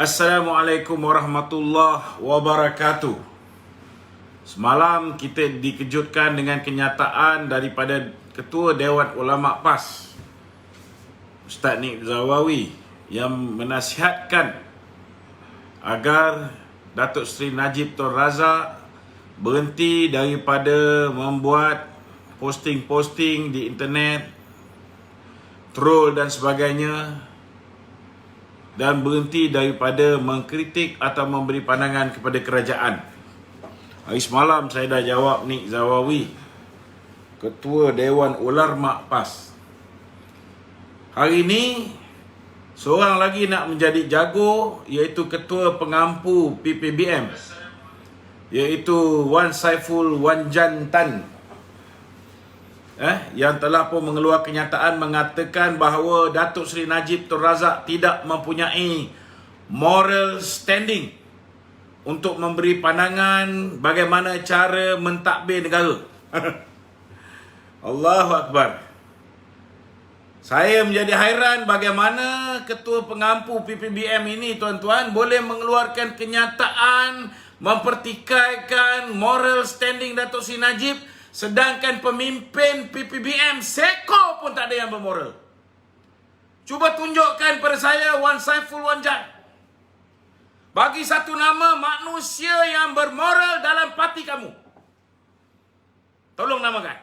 Assalamualaikum warahmatullahi wabarakatuh. Semalam kita dikejutkan dengan kenyataan daripada Ketua Dewan Ulama PAS, Ustaz Nik Zawawi, yang menasihatkan agar Datuk Seri Najib Tun Razak berhenti daripada membuat posting-posting di internet, troll dan sebagainya, dan berhenti daripada mengkritik atau memberi pandangan kepada kerajaan. Hari semalam saya dah jawab Nik Zawawi, Ketua Dewan Ulama PAS. Hari ini seorang lagi nak menjadi jago, iaitu Ketua Pengampu PPBM, iaitu Wan Saiful Wan Jantan, yang telah pun mengeluarkan kenyataan mengatakan bahawa Datuk Seri Najib Tun Razak tidak mempunyai moral standing untuk memberi pandangan bagaimana cara mentadbir negara. Allahu Akbar. Saya menjadi hairan bagaimana Ketua Pengampu PPBM ini, tuan-tuan, boleh mengeluarkan kenyataan mempertikaikan moral standing Datuk Seri Najib, sedangkan pemimpin PPBM seko pun tak ada yang bermoral. Cuba tunjukkan pada saya Wan Saiful Wan Jan. Bagi satu nama manusia yang bermoral dalam parti kamu. Tolong namakan.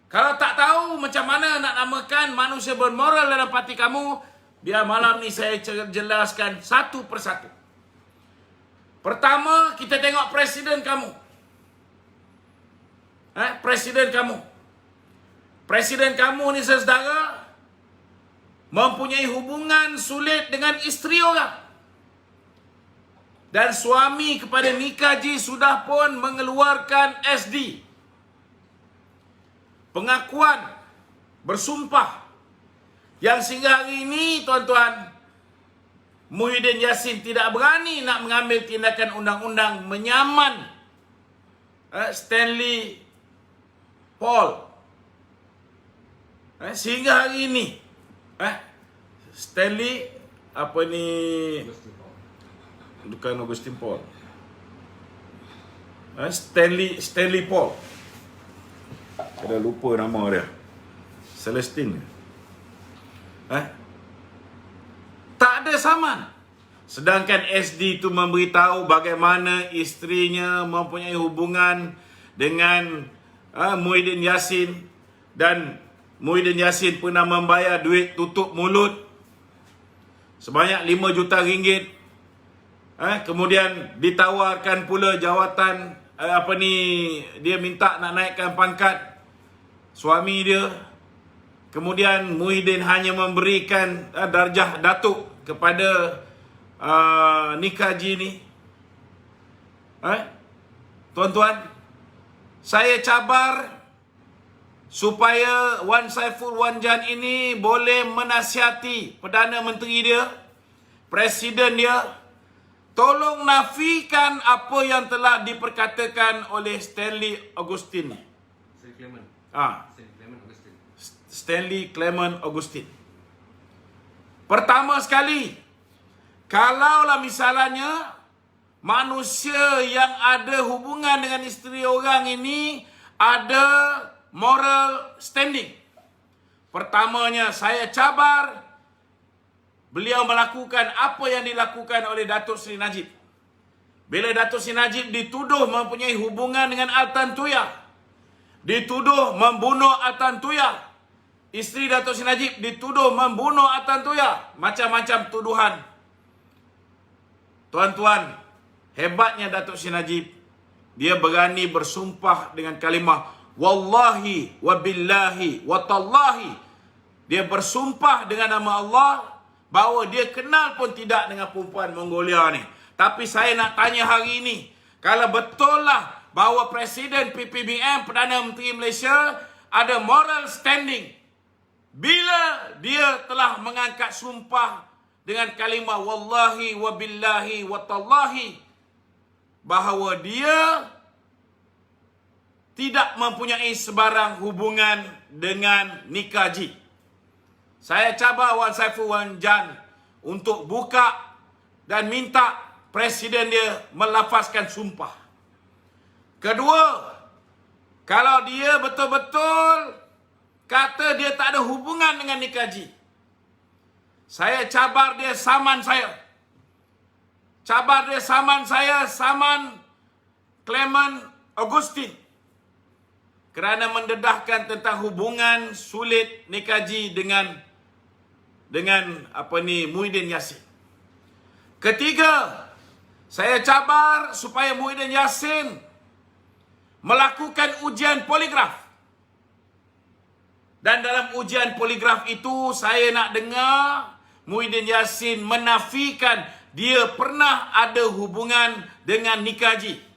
Kalau tak tahu macam mana nak namakan manusia bermoral dalam parti kamu, biar malam ni saya jelaskan satu persatu. Pertama, kita tengok presiden kamu. Presiden kamu ni, saudara, mempunyai hubungan sulit dengan isteri orang. Dan suami kepada Nikaji sudah pun mengeluarkan SD, pengakuan, bersumpah, yang sehingga hari ini, tuan-tuan, Muhyiddin Yassin tidak berani nak mengambil tindakan undang-undang menyaman Stanley Paul. Sehingga hari ini Stanley bukan Augustine Paul, Stanley Paul, saya dah lupa nama dia, Celestine, tak ada saman. Sedangkan SD itu memberitahu bagaimana isterinya mempunyai hubungan dengan Muhyiddin Yassin, dan Muhyiddin Yassin pernah membayar duit tutup mulut sebanyak 5 juta ringgit. Kemudian ditawarkan pula jawatan, dia minta nak naikkan pangkat suami dia. Kemudian Muhyiddin hanya memberikan darjah datuk kepada Nikaji ni. Tuan-tuan, saya cabar supaya Wan Saiful Wan Jan ini boleh menasihati Perdana Menteri dia, Presiden dia, tolong nafikan apa yang telah diperkatakan oleh Stanley Augustine. Stanley Clement Augustine. Pertama sekali, kalaulah misalnya manusia yang ada hubungan dengan isteri orang ini ada moral standing, pertamanya saya cabar beliau melakukan apa yang dilakukan oleh Datuk Seri Najib. Bila Datuk Seri Najib dituduh mempunyai hubungan dengan Altan Tuyah, dituduh membunuh Altan Tuyah, isteri Datuk Seri Najib dituduh membunuh Altan Tuyah, macam-macam tuduhan. Tuan-tuan, hebatnya Datuk Seri Najib, dia berani bersumpah dengan kalimah wallahi wabillahi watallahi. Dia bersumpah dengan nama Allah bahawa dia kenal pun tidak dengan perempuan Mongolia ni. Tapi saya nak tanya hari ini, kalau betul lah bahawa Presiden PPBM, Perdana Menteri Malaysia, ada moral standing bila dia telah mengangkat sumpah dengan kalimah wallahi wabillahi watallahi, bahawa dia tidak mempunyai sebarang hubungan dengan Nikaji. Saya cabar Wan Saiful Wan Jan untuk buka dan minta presiden dia melafazkan sumpah. Kedua, kalau dia betul-betul kata dia tak ada hubungan dengan Nikaji, saya cabar dia saman saya. Cabar dia saman saya, saman Clement Augustine. Kerana mendedahkan tentang hubungan sulit Nikaji dengan Muhyiddin Yassin. Ketiga, saya cabar supaya Muhyiddin Yassin melakukan ujian poligraf. Dan dalam ujian poligraf itu saya nak dengar Muhyiddin Yassin menafikan dia pernah ada hubungan dengan Nikaji.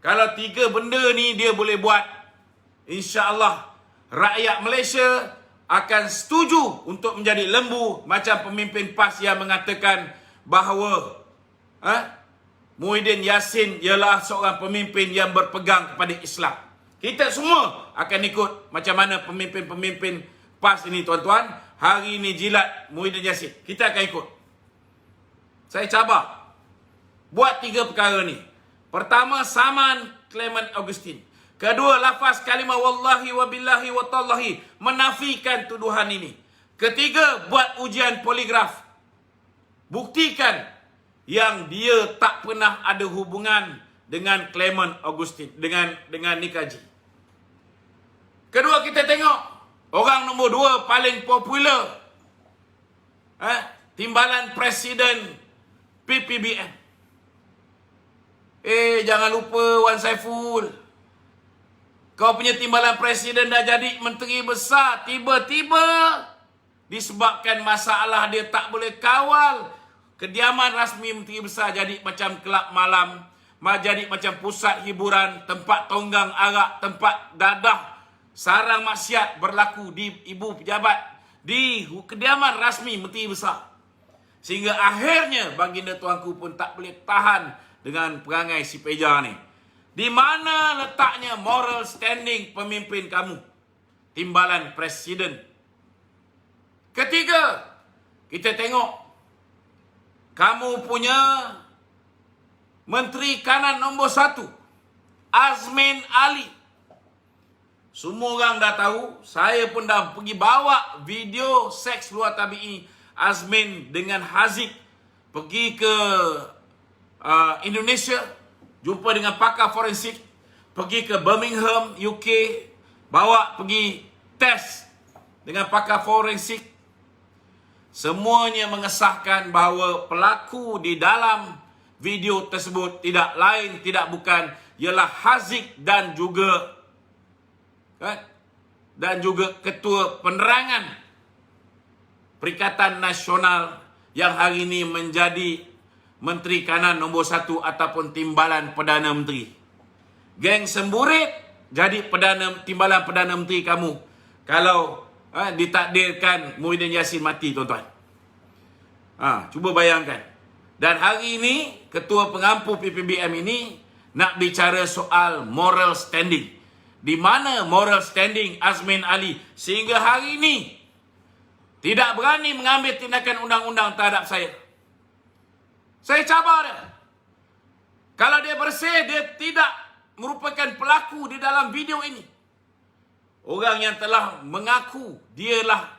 Kalau 3 benda ni dia boleh buat, insya-Allah rakyat Malaysia akan setuju untuk menjadi lembu macam pemimpin PAS yang mengatakan bahawa Muhyiddin Yassin ialah seorang pemimpin yang berpegang kepada Islam. Kita semua akan ikut macam mana pemimpin-pemimpin PAS ini, tuan-tuan. Hari ini jilat Muhyiddin Yassin. Kita akan ikut. Saya cabar. Buat 3 perkara ni. Pertama, saman Clement Augustine. Kedua, lafaz kalimah wallahi wa billahi wa tallahi, menafikan tuduhan ini. Ketiga, buat ujian poligraf. Buktikan yang dia tak pernah ada hubungan dengan Clement Augustine, dengan Nikaji. Kedua, kita tengok orang nombor 2 paling popular, timbalan presiden PPBM. Jangan lupa Wan Saiful, kau punya timbalan presiden dah jadi menteri besar, tiba-tiba disebabkan masalah dia tak boleh kawal kediaman rasmi menteri besar, jadi macam kelab malam, jadi macam pusat hiburan, tempat tonggang arak, tempat dadah sarang maksiat berlaku di ibu pejabat, di kediaman rasmi menteri besar. Sehingga akhirnya baginda tuanku pun tak boleh tahan dengan perangai si Peja ni. Di mana letaknya moral standing pemimpin kamu, timbalan presiden? Ketiga, kita tengok kamu punya Menteri Kanan nombor 1, Azmin Ali. Semua orang dah tahu, saya pun dah pergi bawa video seks luar tabi'i Azmin dengan Haziq pergi ke Indonesia, jumpa dengan pakar forensik, pergi ke Birmingham, UK, bawa pergi test dengan pakar forensik. Semuanya mengesahkan bahawa pelaku di dalam video tersebut tidak lain, tidak bukan, ialah Haziq dan juga Ketua Penerangan Perikatan Nasional yang hari ini menjadi Menteri Kanan nombor 1 ataupun timbalan Perdana Menteri. Geng semburit jadi timbalan Perdana Menteri kamu kalau ditakdirkan Muhyiddin Yassin mati, tuan-tuan. Cuba bayangkan. Dan hari ini Ketua Pengampu PPBM ini nak bicara soal moral standing. Di mana moral standing Azmin Ali sehingga hari ini tidak berani mengambil tindakan undang-undang terhadap saya. Saya cabar dia. Kalau dia bersih, dia tidak merupakan pelaku di dalam video ini. Orang yang telah mengaku dialah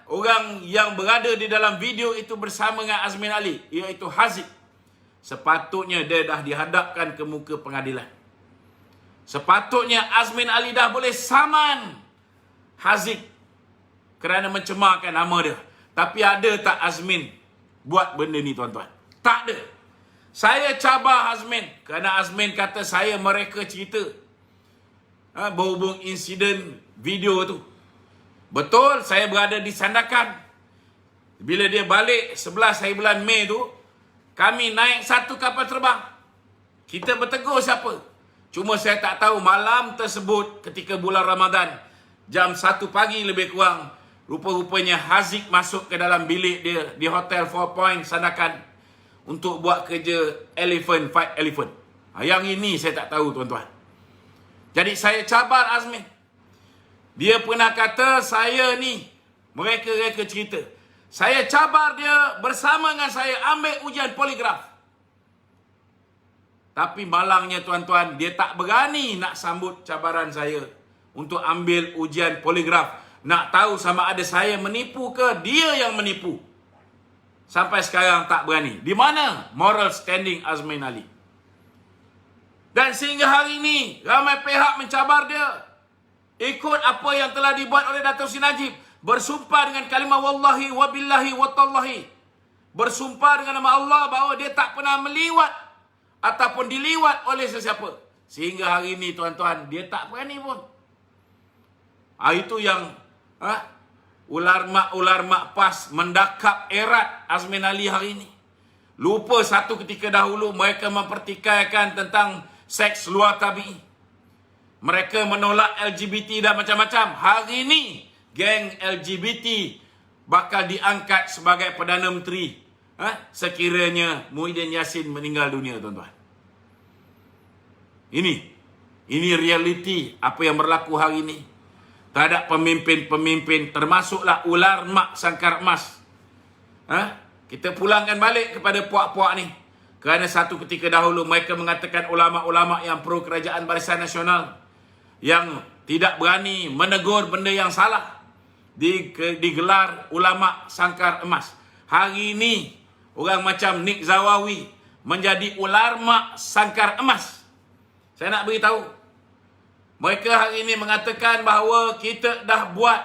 orang yang berada di dalam video itu bersama dengan Azmin Ali, iaitu Haziq. Sepatutnya dia dah dihadapkan ke muka pengadilan. Sepatutnya Azmin Ali dah boleh saman Haziq kerana mencemarkan nama dia. Tapi ada tak Azmin buat benda ni, tuan-tuan? Tak ada. Saya cabar Azmin kerana Azmin kata saya mereka cerita berhubung insiden video tu. Betul, saya berada di Sandakan. Bila dia balik 11 hari bulan Mei tu, kami naik satu kapal terbang. Kita bertegur siapa? Cuma saya tak tahu malam tersebut ketika bulan Ramadan, jam 1 pagi lebih kurang, rupa-rupanya Haziq masuk ke dalam bilik dia di Hotel 4 Point Sandakan untuk buat kerja fight elephant. Yang ini saya tak tahu, tuan-tuan. Jadi saya cabar Azmin. Dia pernah kata saya ni, mereka cerita, Saya cabar dia bersama dengan saya ambil ujian poligraf. Tapi malangnya tuan-tuan, dia tak berani nak sambut cabaran saya untuk ambil ujian poligraf. Nak tahu sama ada saya menipu ke dia yang menipu. Sampai sekarang tak berani. Di mana moral standing Azmin Ali? Dan sehingga hari ini, ramai pihak mencabar dia. Ikut apa yang telah dibuat oleh Datuk Seri Najib. Bersumpah dengan kalimah wallahi wa billahi wa tallahi. Bersumpah dengan nama Allah bahawa dia tak pernah meliwat ataupun diliwat oleh sesiapa. Sehingga hari ini tuan-tuan, dia tak berani pun. Itu yang ulama PAS mendakap erat Azmin Ali hari ini. Lupa satu ketika dahulu mereka mempertikaikan tentang seks luar tabi'i. Mereka menolak LGBT dan macam-macam. Hari ini geng LGBT bakal diangkat sebagai Perdana Menteri sekiranya Muhyiddin Yassin meninggal dunia, tuan-tuan. Ini realiti apa yang berlaku hari ini. Terhadap pemimpin-pemimpin, termasuklah ular mak sangkar emas. Kita pulangkan balik kepada puak-puak ni. Kerana satu ketika dahulu mereka mengatakan ulama-ulama yang pro kerajaan Barisan Nasional yang tidak berani menegur benda yang salah digelar ulama sangkar emas. Hari ini orang macam Nick Zawawi menjadi ulama sangkar emas. Saya nak beritahu, mereka hari ini mengatakan bahawa kita dah buat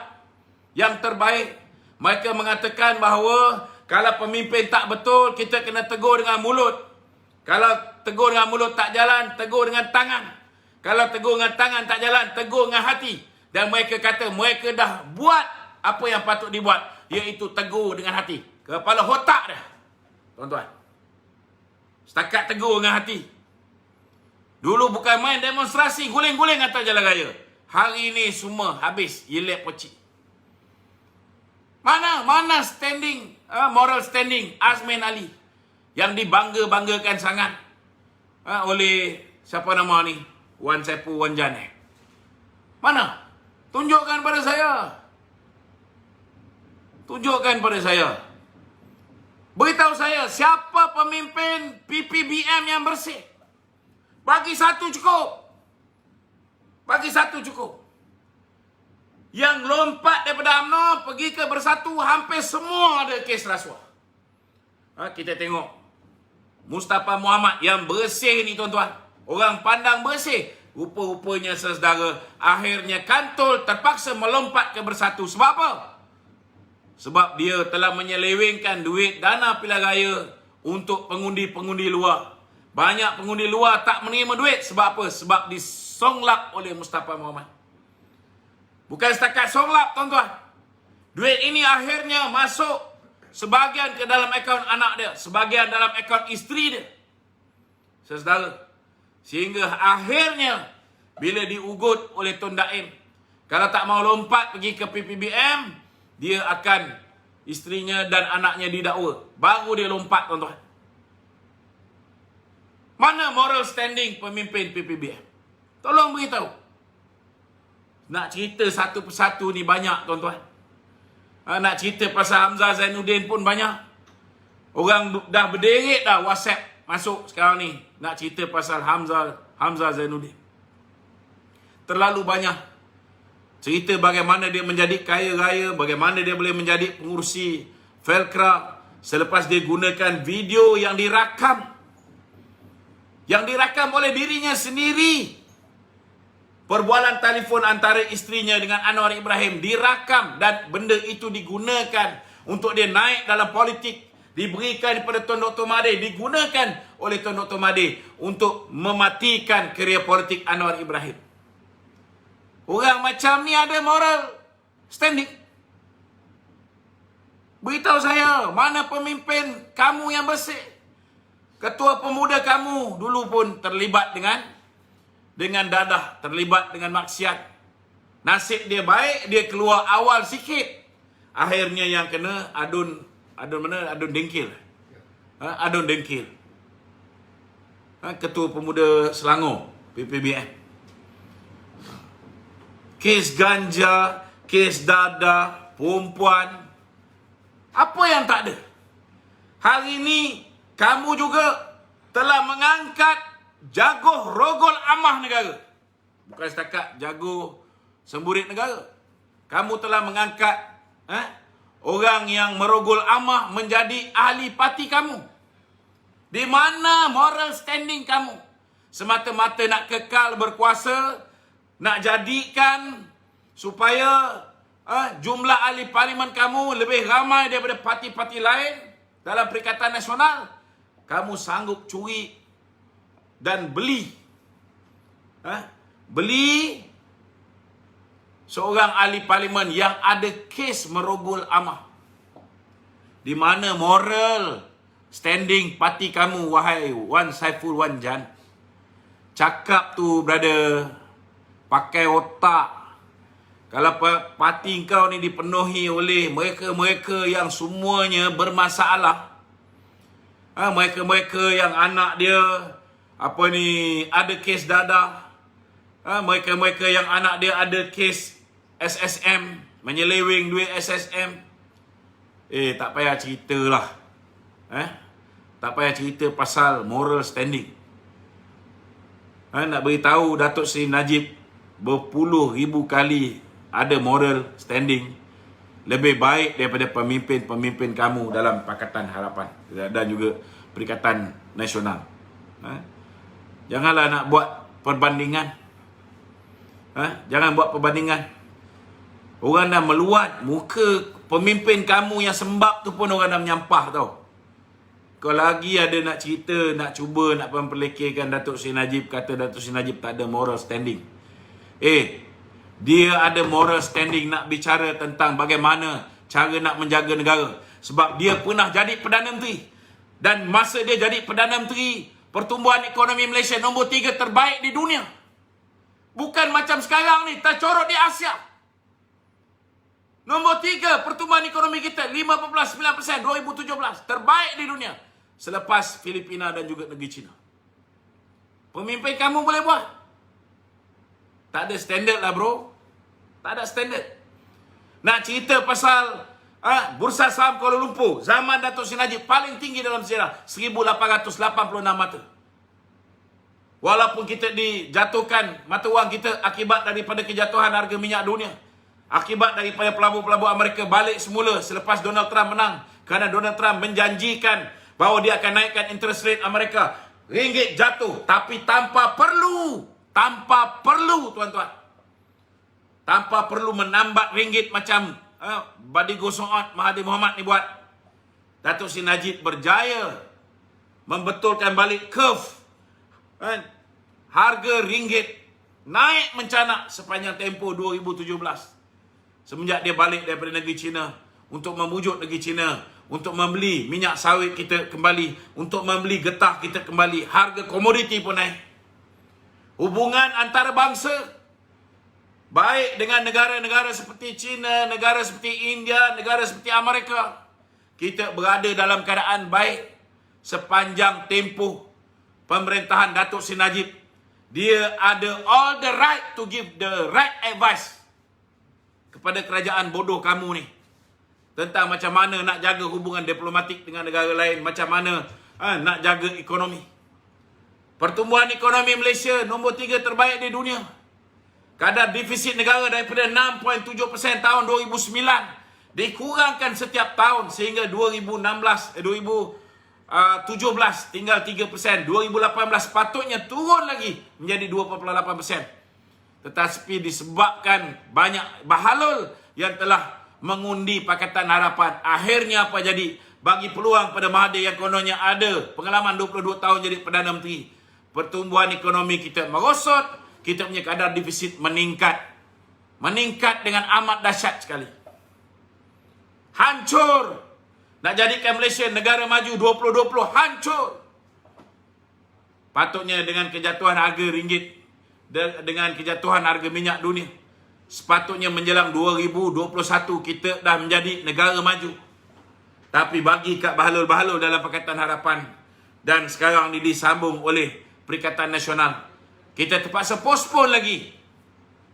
yang terbaik. Mereka mengatakan bahawa kalau pemimpin tak betul, kita kena tegur dengan mulut. Kalau tegur dengan mulut tak jalan, tegur dengan tangan. Kalau tegur dengan tangan tak jalan, tegur dengan hati. Dan mereka kata mereka dah buat apa yang patut dibuat, iaitu tegur dengan hati. Kepala otak dah, tuan-tuan. Setakat tegur dengan hati. Dulu bukan main demonstrasi, guling-guling atas jalan raya. Hari ini semua habis, yelek pocik. Mana standing, moral standing Azmin Ali yang dibangga-banggakan sangat oleh siapa nama ni, Wan Saipul Wan Jan. Mana? Tunjukkan pada saya. Tunjukkan pada saya. Beritahu saya siapa pemimpin PPBM yang bersih. Bagi satu cukup. Bagi satu cukup. Yang lompat daripada UMNO pergi ke Bersatu, hampir semua ada kes rasuah. Kita tengok Mustafa Muhammad yang bersih ni, tuan-tuan. Orang pandang bersih. Rupa-rupanya saudara akhirnya kantul terpaksa melompat ke Bersatu. Sebab apa? Sebab dia telah menyelewengkan duit dana pilihan raya untuk pengundi-pengundi luar. Banyak pengundi luar tak menerima duit. Sebab apa? Sebab disonglap oleh Mustafa Muhammad. Bukan setakat songlap, tuan-tuan. Duit ini akhirnya masuk sebahagian ke dalam akaun anak dia, sebahagian dalam akaun isteri dia. Saudara, sehingga akhirnya bila diugut oleh Tun Daim, kalau tak mau lompat pergi ke PPBM, dia akan isterinya dan anaknya didakwa. Baru dia lompat, tuan-tuan. Mana moral standing pemimpin PPBM? Tolong beritahu. Nak cerita satu persatu ni banyak, tuan-tuan. Nak cerita pasal Hamzah Zainuddin pun banyak. Orang dah berderet dah WhatsApp masuk sekarang ni. Nak cerita pasal Hamzah Zainuddin. Terlalu banyak. Cerita bagaimana dia menjadi kaya raya, bagaimana dia boleh menjadi pengurusi Felcra selepas dia gunakan video yang dirakam. Yang dirakam oleh dirinya sendiri. Perbualan telefon antara isterinya dengan Anwar Ibrahim dirakam dan benda itu digunakan untuk dia naik dalam politik. Diberikan kepada Tun Dr. Mahathir, digunakan oleh Tun Dr. Mahathir untuk mematikan kerjaya politik Anwar Ibrahim. Orang macam ni ada moral standing. Beritahu saya, mana pemimpin kamu yang bersih? Ketua pemuda kamu dulu pun terlibat dengan dadah, terlibat dengan maksiat. Nasib dia baik, dia keluar awal sikit. Akhirnya yang kena adun dengkil. Adun dengkil. Ketua pemuda Selangor, PPBM. Kes ganja, kes dadah, perempuan. Apa hari ini kamu juga telah mengangkat jago rogol amah negara. Bukan setakat jago semburit negara. Kamu telah mengangkat orang yang merogol amah menjadi ahli parti kamu. Di mana moral standing kamu? Semata-mata nak kekal berkuasa, nak jadikan supaya jumlah ahli parlimen kamu lebih ramai daripada parti-parti lain dalam Perikatan Nasional. Kamu sanggup curi dan beli seorang ahli parlimen yang ada kes merogol amah. Di mana moral standing parti kamu, wahai Wan Saiful Wan Jan? Cakap tu, brother, pakai otak. Kalau parti kau ni dipenuhi oleh mereka-mereka yang semuanya bermasalah, mereka-mereka yang anak dia ada kes dadah, mereka-mereka yang anak dia ada kes SSM, menyeleweng duit SSM, tak payah ceritalah. Tak payah cerita pasal moral standing. Nak beritahu Datuk Seri Najib berpuluh ribu kali ada moral standing lebih baik daripada pemimpin-pemimpin kamu dalam Pakatan Harapan dan juga Perikatan Nasional. Janganlah nak buat perbandingan. Jangan buat perbandingan. Orang dah meluat muka pemimpin kamu yang sembab tu pun orang dah menyampah tau. Kau lagi ada nak cerita, nak cuba nak memperlekehkan Datuk Seri Najib, kata Datuk Seri Najib tak ada moral standing. Dia ada moral standing nak bicara tentang bagaimana cara nak menjaga negara. Sebab dia pernah jadi Perdana Menteri. Dan masa dia jadi Perdana Menteri, pertumbuhan ekonomi Malaysia nombor 3 terbaik di dunia. Bukan macam sekarang ni, tercorot di Asia. Nombor 3 pertumbuhan ekonomi kita 5.9% 2017. Terbaik di dunia. Selepas Filipina dan juga negeri China. Pemimpin kamu boleh buat? Tak ada standard lah, bro. Tak ada standard. Nak cerita pasal Bursa Saham Kuala Lumpur, zaman Datuk Seri Najib paling tinggi dalam sejarah, 1886 mata. Walaupun kita dijatuhkan mata wang kita akibat daripada kejatuhan harga minyak dunia, akibat daripada pelabur-pelabur Amerika balik semula selepas Donald Trump menang, kerana Donald Trump menjanjikan bahawa dia akan naikkan interest rate Amerika. Ringgit jatuh, tapi tanpa perlu tuan-tuan, tanpa perlu menambah ringgit macam Badigo Soat Mahathir Mohamad ni buat. Datuk Seri Najib berjaya membetulkan balik curve. Harga ringgit naik mencanak sepanjang tempoh 2017. Semenjak dia balik daripada negeri China, untuk memujuk negeri China untuk membeli minyak sawit kita kembali, untuk membeli getah kita kembali. Harga komoditi pun naik. Hubungan antarabangsa baik dengan negara-negara seperti China, negara seperti India, negara seperti Amerika, kita berada dalam keadaan baik sepanjang tempoh pemerintahan Datuk Seri Najib. Dia ada all the right to give the right advice kepada kerajaan bodoh kamu ni tentang macam mana nak jaga hubungan diplomatik dengan negara lain, macam mana nak jaga ekonomi. Pertumbuhan ekonomi Malaysia nombor 3 terbaik di dunia. Kadar defisit negara daripada 6.7% tahun 2009 dikurangkan setiap tahun sehingga 2017 tinggal 3%. 2018 patutnya turun lagi menjadi 2.8%. Tetapi disebabkan banyak bahalul yang telah mengundi Pakatan Harapan, akhirnya apa jadi? Bagi peluang pada Mahathir yang kononnya ada pengalaman 22 tahun jadi Perdana Menteri. Pertumbuhan ekonomi kita merosot, kita punya kadar defisit meningkat. Meningkat dengan amat dahsyat sekali. Hancur. Nak jadikan Malaysia negara maju 2020, hancur. Patutnya dengan kejatuhan harga ringgit, dengan kejatuhan harga minyak dunia, sepatutnya menjelang 2021 kita dah menjadi negara maju. Tapi bagi kat bahalul-bahalul dalam Pakatan Harapan dan sekarang ni disambung oleh Perikatan Nasional, kita terpaksa postpone lagi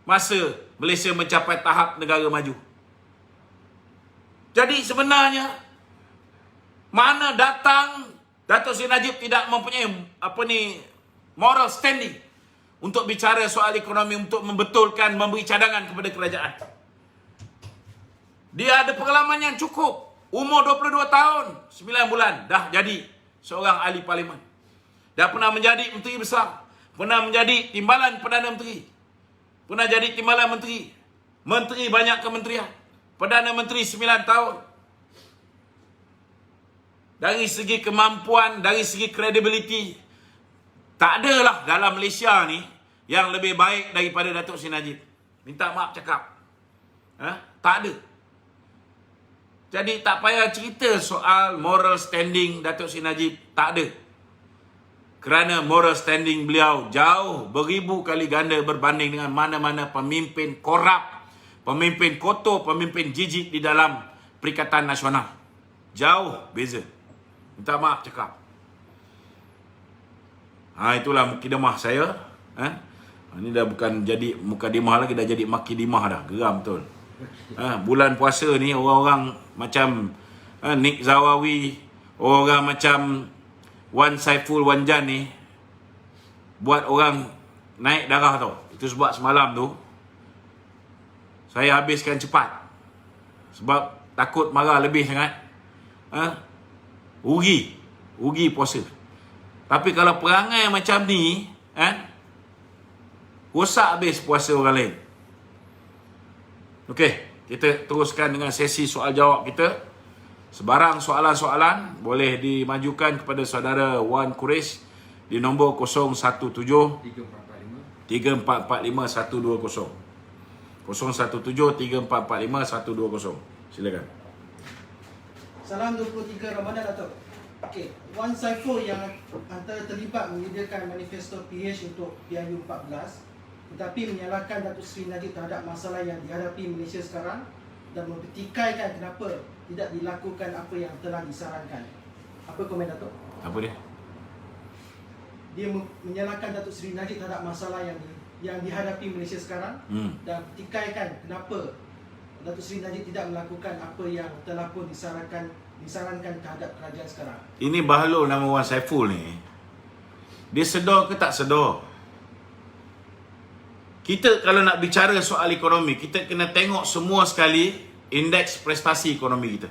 masa Malaysia mencapai tahap negara maju. Jadi sebenarnya Mana datang Datuk Seri Najib tidak mempunyai moral standing untuk bicara soal ekonomi, untuk membetulkan, memberi cadangan kepada kerajaan. Dia ada pengalaman yang cukup. Umur 22 tahun, 9 bulan dah jadi seorang ahli parlimen. Dah pernah menjadi menteri besar, pernah menjadi timbalan Perdana Menteri, pernah jadi timbalan menteri, menteri banyak kementerian, Perdana Menteri 9 tahun. Dari segi kemampuan, dari segi kredibiliti, tak adalah dalam Malaysia ni yang lebih baik daripada Datuk Seri Najib. Minta maaf cakap. Tak ada. Jadi tak payah cerita soal moral standing Datuk Seri Najib. Tak ada. Kerana moral standing beliau jauh beribu kali ganda berbanding dengan mana-mana pemimpin korup, pemimpin kotor, pemimpin jijik di dalam Perikatan Nasional. Jauh beza. Minta maaf cakap. Itulah mukadimah saya. Ini dah bukan jadi mukadimah lagi, dah jadi makidimah dah. Geram betul. Bulan puasa ni orang-orang macam Nick Zawawi, orang macam Wan Saiful Wanjan ni buat orang naik darah tau. Itu sebab semalam tu saya habiskan cepat. Sebab takut marah lebih sangat. Rugi puasa. Tapi kalau perangai macam ni, rosak habis puasa orang lain. Okey, kita teruskan dengan sesi soal jawab kita. Sebarang soalan-soalan boleh dimajukan kepada saudara Wan Quraisy di nombor 017 3445 120. 017 3445 120. Silakan. Salam 23 Ramadan, Datuk. Okey, Wan Saiful yang antara terlibat menyediakan manifesto PH untuk PIU 14 tetapi menyalahkan Datuk Seri Najib terhadap masalah yang dihadapi Malaysia sekarang dan mempertikaikan kenapa tidak dilakukan apa yang telah disarankan. Apa komen Datuk? Apa dia? Dia menyalahkan Datuk Seri Najib terhadap masalah yang dihadapi Malaysia sekarang dan mempertikaikan kenapa Datuk Seri Najib tidak melakukan apa yang telah pun disarankan terhadap kerajaan sekarang. Ini bahalul nama Wan Saiful ni. Dia sedar ke tak sedar? Kita kalau nak bicara soal ekonomi, kita kena tengok semua sekali indeks prestasi ekonomi kita.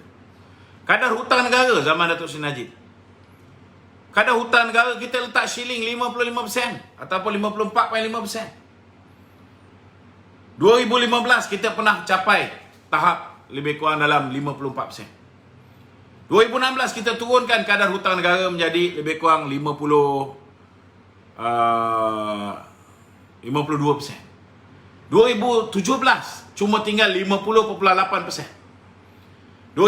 Kadar hutang negara zaman Datuk Seri Najib. Kadar hutang negara kita letak shilling 55% ataupun 54.5%. 2015 kita pernah capai tahap lebih kurang dalam 54%. 2016 kita turunkan kadar hutang negara menjadi lebih kurang 52%. 2017 cuma tinggal 50.8%. 2018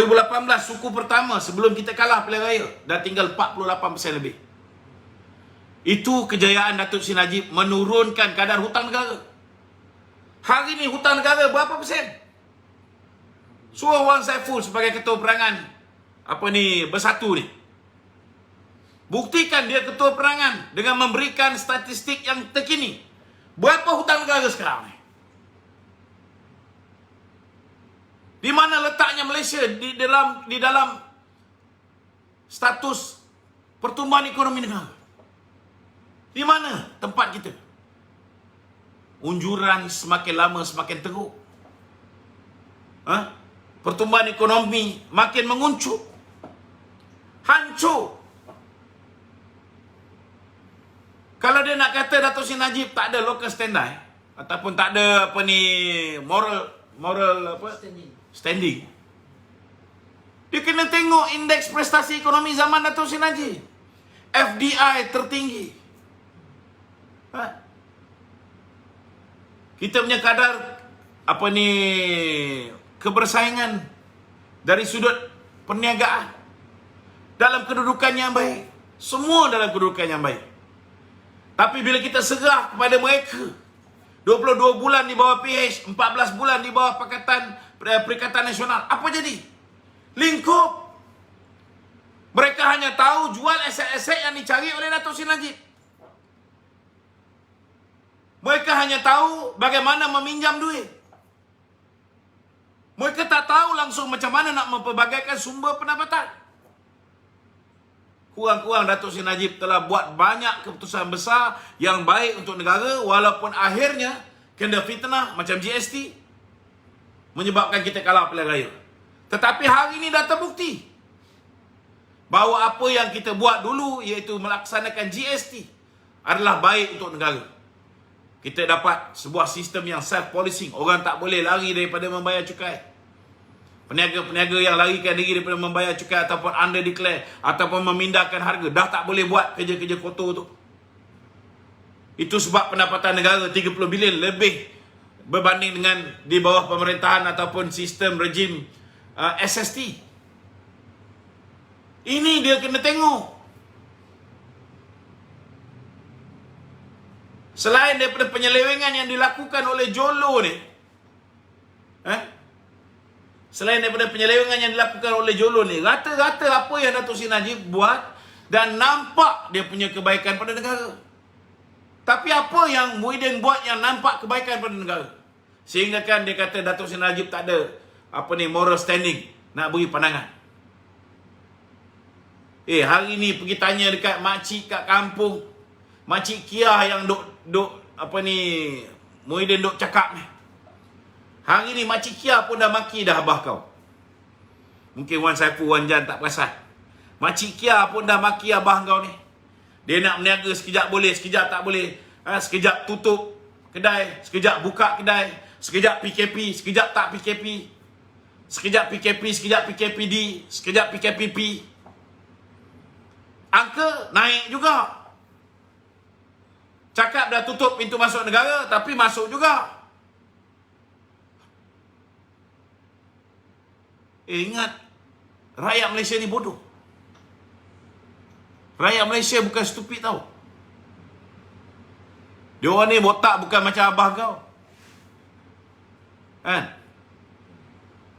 suku pertama sebelum kita kalah pilihan raya dah tinggal 48% lebih. Itu kejayaan Datuk Seri Najib menurunkan kadar hutang negara. Hari ni hutang negara berapa persen? Suruh Wan Saiful sebagai ketua perangan bersatu ni. Buktikan dia ketua perangan dengan memberikan statistik yang terkini. Berapa hutang negara sekarang ni? Di mana letaknya Malaysia di dalam status pertumbuhan ekonomi negara? Di mana tempat kita? Unjuran semakin lama semakin teruk. Pertumbuhan ekonomi makin menguncup. Hancur. Kalau dia nak kata Datuk Seri Najib tak ada local standard ataupun tak ada moral standing. Dia kena tengok indeks prestasi ekonomi zaman Datuk Seri Najib. FDI tertinggi. Kita punya kadar kebersaingan dari sudut perniagaan dalam kedudukan yang baik. Semua dalam kedudukan yang baik. Tapi bila kita serah kepada mereka 22 bulan di bawah PH, 14 bulan di bawah Perikatan Nasional, apa jadi? Lingkup. Mereka hanya tahu jual aset-aset yang dicari oleh Datuk Seri Najib. Mereka hanya tahu bagaimana meminjam duit. Mereka tak tahu langsung macam mana nak mempelbagaikan sumber pendapatan. Kurang-kurang Datuk Seri Najib telah buat banyak keputusan besar yang baik untuk negara, walaupun akhirnya kena fitnah macam GST menyebabkan kita kalah pilihan raya. Tetapi hari ini dah terbukti bahawa apa yang kita buat dulu, iaitu melaksanakan GST, adalah baik untuk negara. Kita dapat sebuah sistem yang self-policing. Orang tak boleh lari daripada membayar cukai. Peniaga-peniaga yang larikan diri daripada membayar cukai ataupun under declare ataupun memindahkan harga, dah tak boleh buat kerja-kerja kotor tu. Itu sebab pendapatan negara 30 bilion lebih berbanding dengan di bawah pemerintahan ataupun sistem rejim SST. Ini dia kena tengok. Selain daripada penyelewengan yang dilakukan oleh Jolo ni, selain daripada penyelewengan yang dilakukan oleh Jolo ni, rata-rata apa yang Datuk Seri Najib buat dan nampak dia punya kebaikan pada negara. Tapi apa yang Muhyiddin buat yang nampak kebaikan pada negara? Sehingga kan dia kata Datuk Seri Najib tak ada moral standing nak beri pandangan. Hari ni pergi tanya dekat makcik kat kampung, makcik Kia yang Muhyiddin duk cakap ni. Hari ni makcik Kia pun dah maki dah abah kau. Mungkin Wan Saiful, Wan Jan tak perasan. Makcik Kia pun dah maki abah kau ni. Dia nak berniaga sekejap boleh, sekejap tak boleh. Sekejap tutup kedai, sekejap buka kedai. Sekejap PKP, sekejap tak PKP. Sekejap PKP, sekejap PKPD, sekejap PKPP. Angka naik juga. Cakap dah tutup pintu masuk negara, tapi masuk juga. Ingat, rakyat Malaysia ni bodoh. Rakyat Malaysia bukan stupid tau. Diorang ni botak bukan macam abah kau. Kan?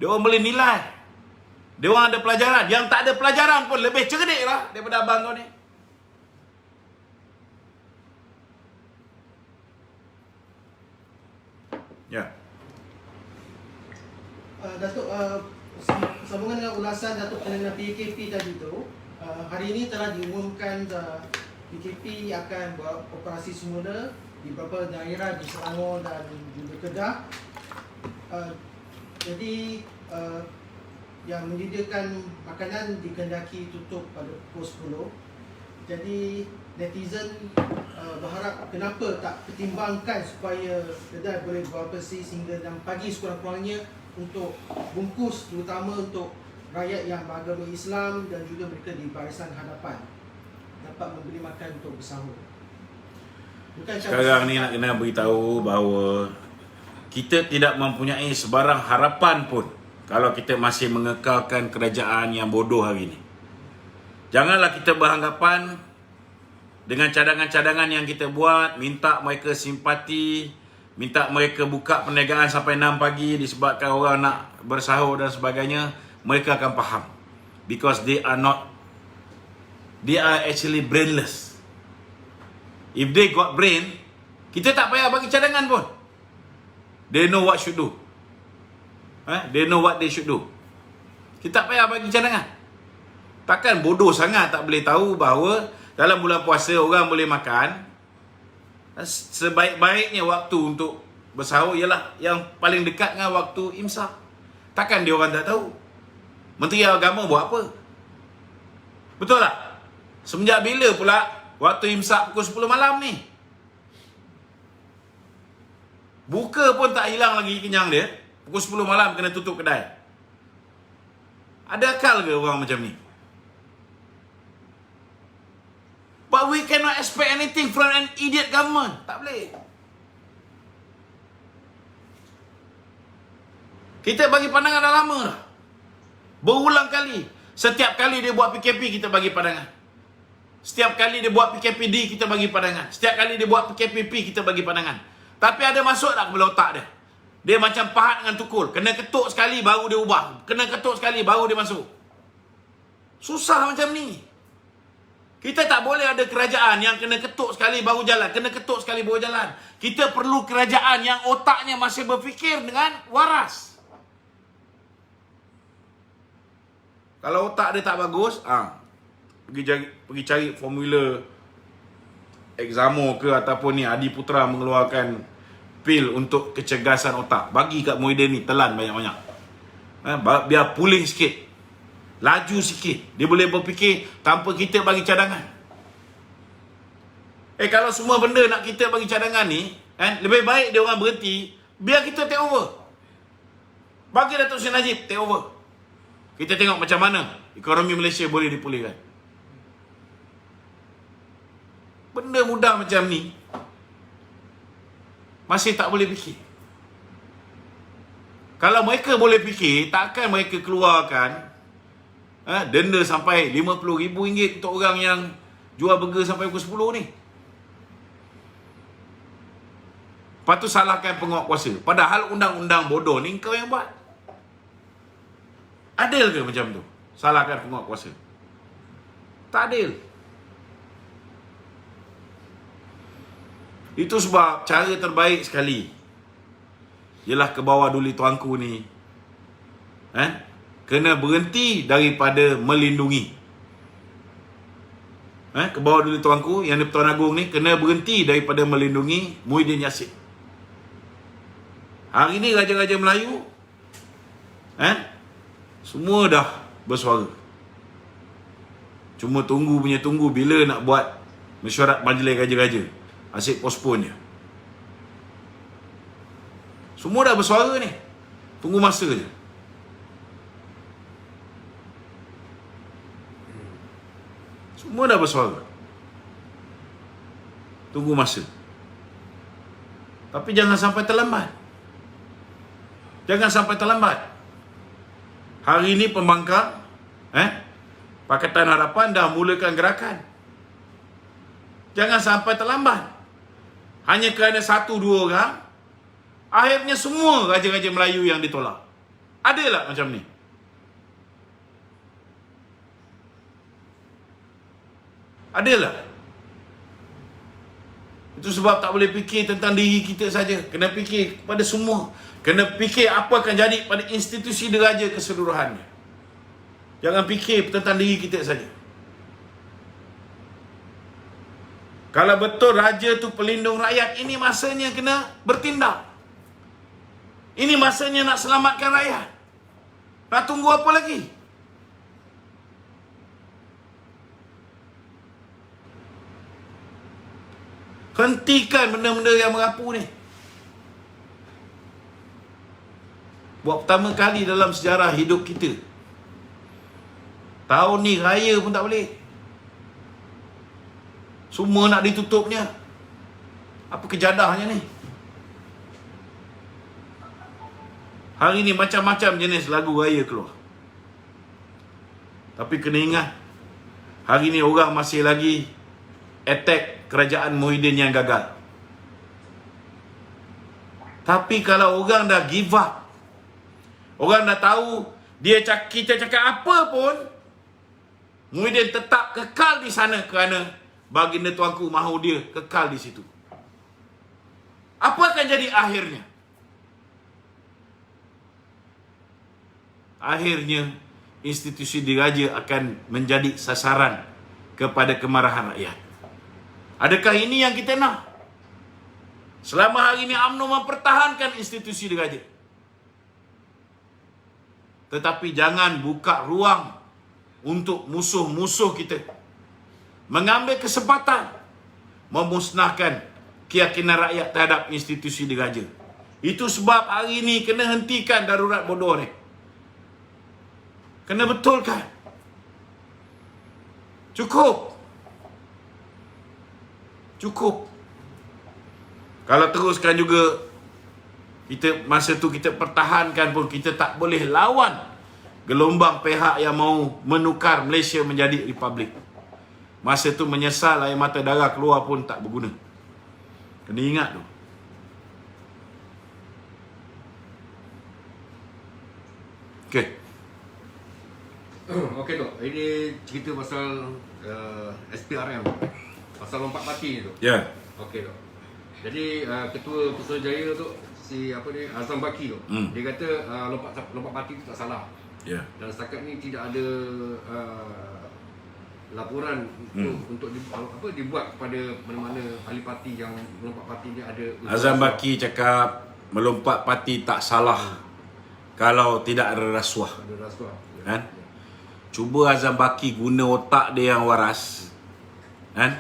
Diorang boleh nilai. Diorang ada pelajaran. Yang tak ada pelajaran pun lebih cerdik lah daripada abang kau ni. Ya. Datuk, sambungan dengan ulasan Datuk mengenai PKP tadi tu, hari ini telah diumumkan PKP akan buat operasi semula di beberapa daerah di Selangor dan juga Kedah. Jadi yang menyediakan makanan dikehendaki tutup pada pukul 10. Jadi netizen berharap kenapa tak pertimbangkan supaya kedai boleh beroperasi sehingga 6 pagi sekurang-kurangnya untuk bungkus, terutama untuk rakyat yang beragama Islam dan juga mereka di barisan hadapan dapat membeli makan untuk bersahur. Sekarang ni nak kena beritahu bahawa kita tidak mempunyai sebarang harapan pun kalau kita masih mengekalkan kerajaan yang bodoh hari ini. Janganlah kita beranggapan dengan cadangan-cadangan yang kita buat, minta mereka simpati, minta mereka buka perniagaan sampai 6 pagi disebabkan orang nak bersahur dan sebagainya, mereka akan faham. Because they are actually brainless. If they got brain, kita tak payah bagi cadangan pun. They know what should do. They know what they should do. Kita tak payah bagi cadangan. Takkan bodoh sangat tak boleh tahu bahawa dalam bulan puasa orang boleh makan. Sebaik-baiknya waktu untuk bersahur ialah yang paling dekat dengan waktu imsak. Takkan dia orang tak tahu? Menteri Agama buat apa? Betul tak? Semenjak bila pula waktu imsak pukul 10 malam ni? Buka pun tak hilang lagi kenyang dia. Pukul 10 malam kena tutup kedai. Ada akal ke orang macam ni? But we cannot expect anything from an idiot government. Tak boleh. Kita bagi pandangan dah lama dah. Berulang kali. Setiap kali dia buat PKP, kita bagi pandangan. Setiap kali dia buat PKPD, kita bagi pandangan. Setiap kali dia buat PKPP, kita bagi pandangan. Tapi ada masuk tak kepala otak dia? Dia macam pahat dengan tukul. Kena ketuk sekali baru dia ubah. Kena ketuk sekali baru dia masuk. Susah macam ni. Kita tak boleh ada kerajaan yang kena ketuk sekali baru jalan. Kena ketuk sekali baru jalan. Kita perlu kerajaan yang otaknya masih berfikir dengan waras. Kalau otak dia tak bagus, pergi cari formula Examo ke ataupun ni Adi Putra mengeluarkan pil untuk kecergasan otak. Bagi kat Muhyiddin ni telan banyak-banyak. Biar pulih sikit. Laju sikit. Dia boleh berfikir tanpa kita bagi cadangan. Kalau semua benda nak kita bagi cadangan ni, lebih baik dia orang berhenti, biar kita take over. Bagi Datuk Seri Najib take over. Kita tengok macam mana ekonomi Malaysia boleh dipulihkan. Benda mudah macam ni masih tak boleh fikir. Kalau mereka boleh fikir, takkan mereka keluarkan denda sampai RM50,000 untuk orang yang jual burger sampai pukul 10 ni. Lepas tu salahkan penguat kuasa. Padahal undang-undang bodoh ni kau yang buat. Adil ke macam tu? Salahkan penguat kuasa. Tak adil. Itu sebab cara terbaik sekali ialah ke bawah duli tuanku ni kena berhenti daripada melindungi. Ke bawah duli tuanku yang di-Pertuan Agong ni kena berhenti daripada melindungi Muhyiddin Yassin. Hari ni raja-raja Melayu semua dah bersuara. Cuma tunggu bila nak buat mesyuarat majlis raja-raja. Asyik postpone je. Semua dah bersuara ni. Tunggu masa je. Semua dah bersuara. Tunggu masa. Tapi jangan sampai terlambat. Jangan sampai terlambat. Hari ini pembangkang Pakatan Harapan dah mulakan gerakan. Jangan sampai terlambat. Hanya kerana 1-2 orang, akhirnya semua raja-raja Melayu yang ditolak. Ada tak macam ni? Adalah. Itu sebab tak boleh fikir tentang diri kita saja. Kena fikir pada semua. Kena fikir apa akan jadi pada institusi diraja keseluruhannya. Jangan fikir tentang diri kita saja. Kalau betul raja tu pelindung rakyat, ini masanya kena bertindak. Ini masanya nak selamatkan rakyat. Nak tunggu apa lagi? Hentikan benda-benda yang merapu ni. Buat pertama kali dalam sejarah hidup kita, tahun ni raya pun tak boleh. Semua nak ditutupnya. Apa kejadahnya ni? Hari ni macam-macam jenis lagu raya keluar. Tapi kena ingat, hari ni orang masih lagi attack kerajaan Muhyiddin yang gagal. Tapi kalau orang dah give up, orang dah tahu kita cakap apa pun, Muhyiddin tetap kekal di sana kerana baginda tuanku mahu dia kekal di situ. Apa akan jadi akhirnya? Akhirnya institusi diraja akan menjadi sasaran kepada kemarahan rakyat. Adakah ini yang kita nak? Selama hari ini UMNO mempertahankan institusi diraja. Tetapi jangan buka ruang untuk musuh-musuh kita mengambil kesempatan memusnahkan keyakinan rakyat terhadap institusi diraja. Itu sebab hari ini kena hentikan darurat bodoh ni. Kena betulkan. Cukup. Kalau teruskan juga, masa tu kita pertahankan pun, kita tak boleh lawan gelombang pihak yang mahu menukar Malaysia menjadi republik. Masa tu menyesal, air mata darah keluar pun tak berguna. Kena ingat tu. Okey. Okey Tok, ini cerita pasal SPRM, pasal lompat parti tu. Ya. Okey Tok. Jadi Ketua Putrajaya tu, Azam Baki tu, dia kata lompat parti tu tak salah. Ya. Dan setakat ni tidak ada laporan untuk dibuat kepada mana-mana ahli parti yang melompat parti ni ada. Azam Baki cakap melompat parti tak salah kalau tidak ada rasuah. Ada rasuah. Kan? Cuba Azam Baki guna otak dia yang waras. Kan?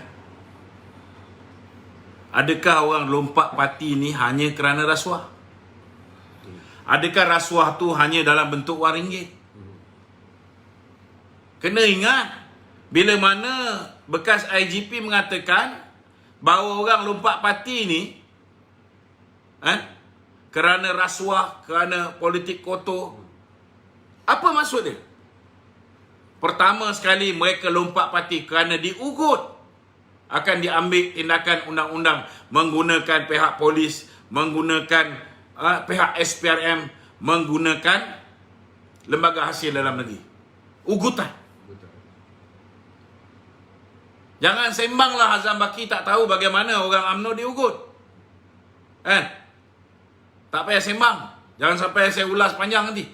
Adakah orang lompat parti ni hanya kerana rasuah? Adakah rasuah tu hanya dalam bentuk wang ringgit? Kena ingat, bila mana bekas IGP mengatakan bahawa orang lompat parti ni kerana rasuah, kerana politik kotor. Apa maksud dia? Pertama sekali mereka lompat parti kerana diugut akan diambil tindakan undang-undang menggunakan pihak polis, menggunakan pihak SPRM, menggunakan lembaga hasil dalam negeri. Ugutan. Jangan sembanglah Azam Baki tak tahu bagaimana orang UMNO diugut. Kan? Tak payah sembang. Jangan sampai saya ulas panjang nanti.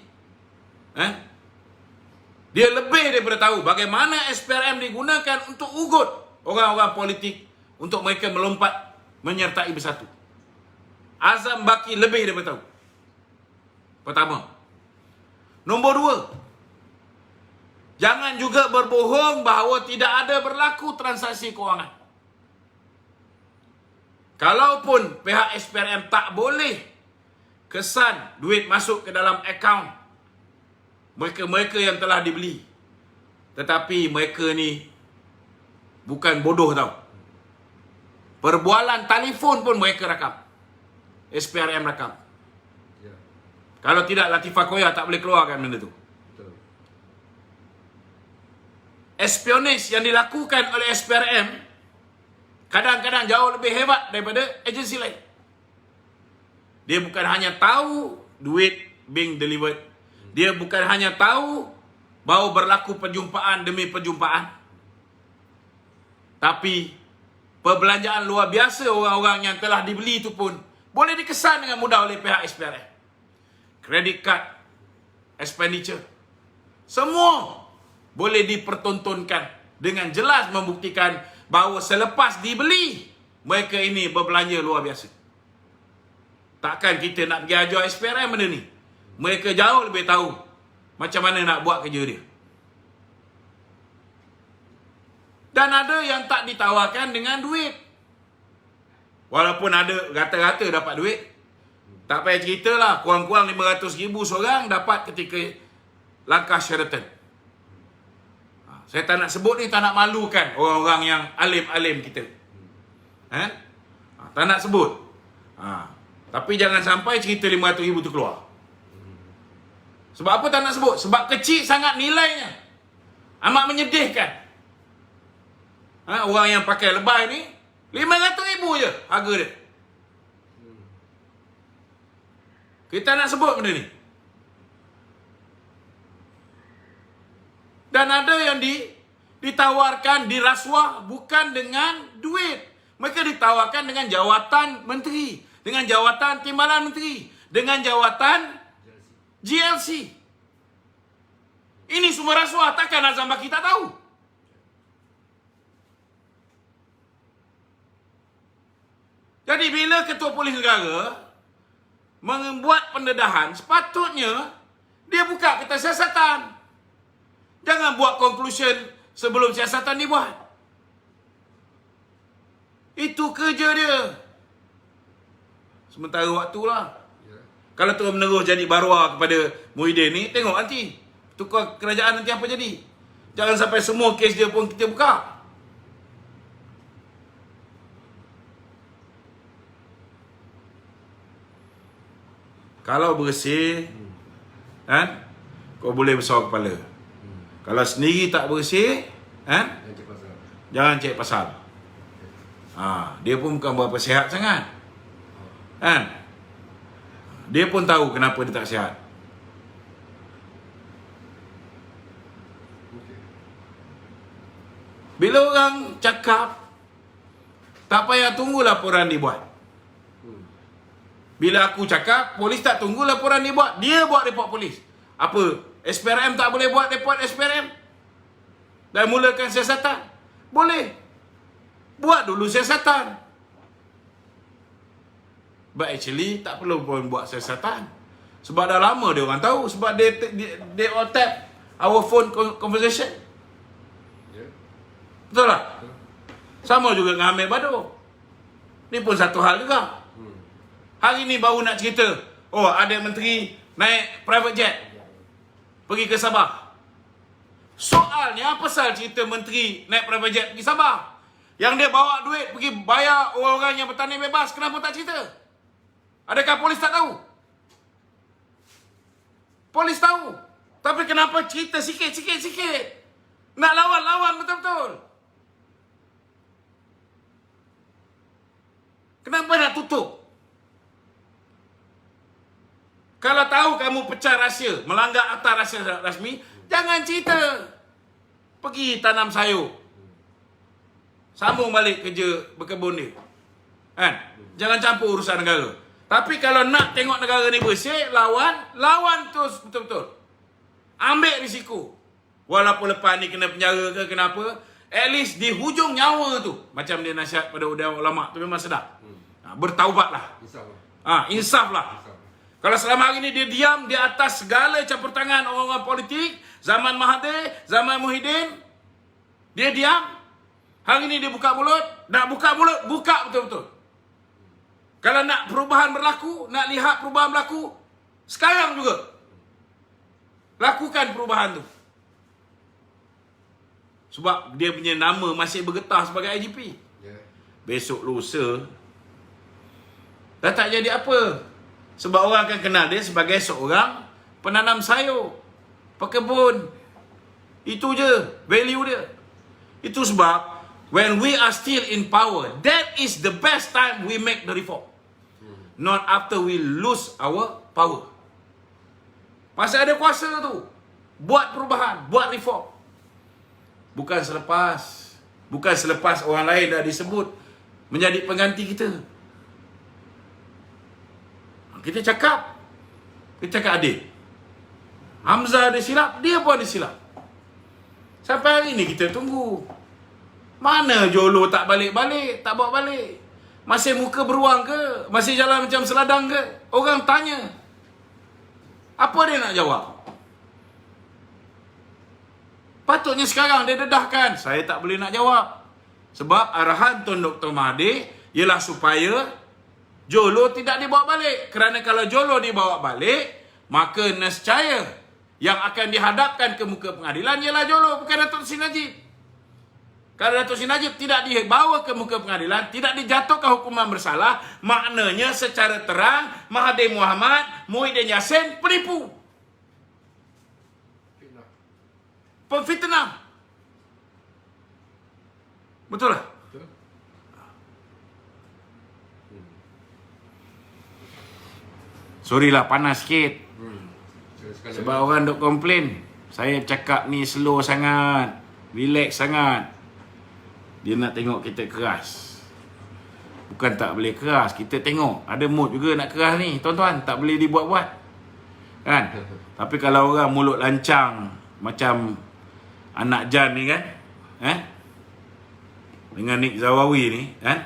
Dia lebih daripada tahu bagaimana SPRM digunakan untuk ugut orang-orang politik untuk mereka melompat menyertai bersatu. Azam Baki lebih daripada tahu. Pertama. Nombor dua. Jangan juga berbohong bahawa tidak ada berlaku transaksi kewangan. Kalaupun pihak SPRM tak boleh kesan duit masuk ke dalam akaun mereka-mereka yang telah dibeli. Tetapi mereka ni bukan bodoh tau. Perbualan telefon pun mereka rakam. SPRM rakam. Ya. Kalau tidak Latifah Koya tak boleh keluarkan benda tu. Betul. Espionage yang dilakukan oleh SPRM kadang-kadang jauh lebih hebat daripada agensi lain. Dia bukan hanya tahu duit being delivered. Dia bukan hanya tahu bahawa berlaku perjumpaan demi perjumpaan. Tapi perbelanjaan luar biasa orang-orang yang telah dibeli itu pun boleh dikesan dengan mudah oleh pihak SPRM. Credit card, expenditure, semua boleh dipertontonkan dengan jelas membuktikan bahawa selepas dibeli, mereka ini berbelanja luar biasa. Takkan kita nak pergi ajar SPRM benda ni. Mereka jauh lebih tahu macam mana nak buat kerja dia. Dan ada yang tak ditawarkan dengan duit. Walaupun ada rata-rata dapat duit. Tak payah ceritalah, kurang-kurang 500,000 seorang dapat ketika langkah Sheraton. Saya tak nak sebut ni, tak nak malukan orang-orang yang alim-alim kita. Tak nak sebut. Tapi jangan sampai cerita 500,000 tu keluar. Sebab apa tak nak sebut? Sebab kecil sangat nilainya. Amat menyedihkan. Orang yang pakai lebay ni 500,000 je harga dia. Kita nak sebut benda ni. Dan ada yang ditawarkan dirasuah bukan dengan duit. Mereka ditawarkan dengan jawatan menteri, dengan jawatan timbalan menteri, dengan jawatan GLC. Ini semua rasuah. Takkan Azam Baki tak tahu? Jadi bila Ketua Polis Negara membuat pendedahan, sepatutnya dia buka peta siasatan. Jangan buat conclusion sebelum siasatan dibuat. Itu kerja dia. Sementara waktulah. Kalau terus menerus jadi barua kepada Muhyiddin ni, tengok nanti tukar kerajaan nanti apa jadi. Jangan sampai semua kes dia pun kita buka. Kalau bersih, kau boleh besar kepala. Kalau sendiri tak bersih, jangan cek pasal. Dia pun bukan berapa sihat sangat. Dia pun tahu kenapa dia tak sihat. Bila orang cakap, tak payah tunggu laporan dibuat. Bila aku cakap, polis tak tunggu laporan dibuat. Dia buat report polis. Apa? SPRM tak boleh buat report SPRM? dan mulakan siasatan. Boleh. Buat dulu siasatan. But actually tak perlu pun buat siasatan. Sebab dah lama dia orang tahu. Sebab they all tap our phone conversation. Ya. Betul tak? Sama juga dengan Amir Bado. Ni pun satu hal juga. Hari ni baru nak cerita. Oh, ada menteri naik private jet pergi ke Sabah. Soalnya apa pasal cerita menteri naik private jet pergi Sabah? Yang dia bawa duit pergi bayar orang-orang yang bertanding bebas. Kenapa tak cerita? Adakah polis tak tahu? Polis tahu. Tapi kenapa cerita sikit? Nak lawan betul-betul. Kenapa nak tutup? Kalau tahu kamu pecah rahsia, melanggar akta rahsia rasmi, jangan cerita. Pergi tanam sayur. Sambung balik kerja berkebun ni. Kan? Jangan campur urusan negara. Tapi kalau nak tengok negara ni bersih, lawan terus betul-betul. Ambil risiko. Walaupun lepas ni kena penjara ke kenapa, at least di hujung nyawa tu, macam dia nasihat pada ulama tu memang sedap. Bertaubatlah. Insaflah. Kalau selama hari ni dia diam di atas segala campur tangan orang-orang politik, zaman Mahathir, zaman Muhyiddin, dia diam. Hari ni dia buka mulut, nak buka mulut, buka betul-betul. Kalau nak perubahan berlaku, nak lihat perubahan berlaku, sekarang juga lakukan perubahan tu. Sebab dia punya nama masih bergetah sebagai IGP. Besok lusa dah tak jadi apa. Sebab orang akan kenal dia sebagai seorang penanam sayur, pekebun. Itu je value dia. Itu sebab when we are still in power, that is the best time we make the reform. Not after we lose our power. Masa ada kuasa tu, buat perubahan, buat reform. Bukan selepas orang lain dah disebut menjadi pengganti kita. Kita cakap adil. Hamzah ada silap, dia pun ada silap. Sampai hari ni kita tunggu. Mana Jolo tak balik-balik, tak bawa balik? Masih muka beruang ke? Masih jalan macam seladang ke? Orang tanya. Apa dia nak jawab? Patutnya sekarang dia dedahkan. Saya tak boleh nak jawab. Sebab arahan Tun Dr. Mahathir ialah supaya Jolo tidak dibawa balik. Kerana kalau Jolo dibawa balik, maka nescaya yang akan dihadapkan ke muka pengadilan ialah Jolo, bukan Datuk Seri Najib. Kalau Datuk Seri Najib tidak dibawa ke muka pengadilan, tidak dijatuhkan hukuman bersalah, maknanya secara terang Mahathir Mohamad, Muhyiddin Yassin penipu, pemfitnah. Betul tak? Betul. Sorry lah panas sikit. Sebab orang duk komplain. Saya cakap ni slow sangat, relax sangat. Dia nak tengok kita keras. Bukan tak boleh keras, kita tengok ada mood juga nak keras ni, tuan-tuan. Tak boleh dibuat-buat, kan? Tapi kalau orang mulut lancang macam anak Jan ni kan, dengan Nick Zawawi ni, kan?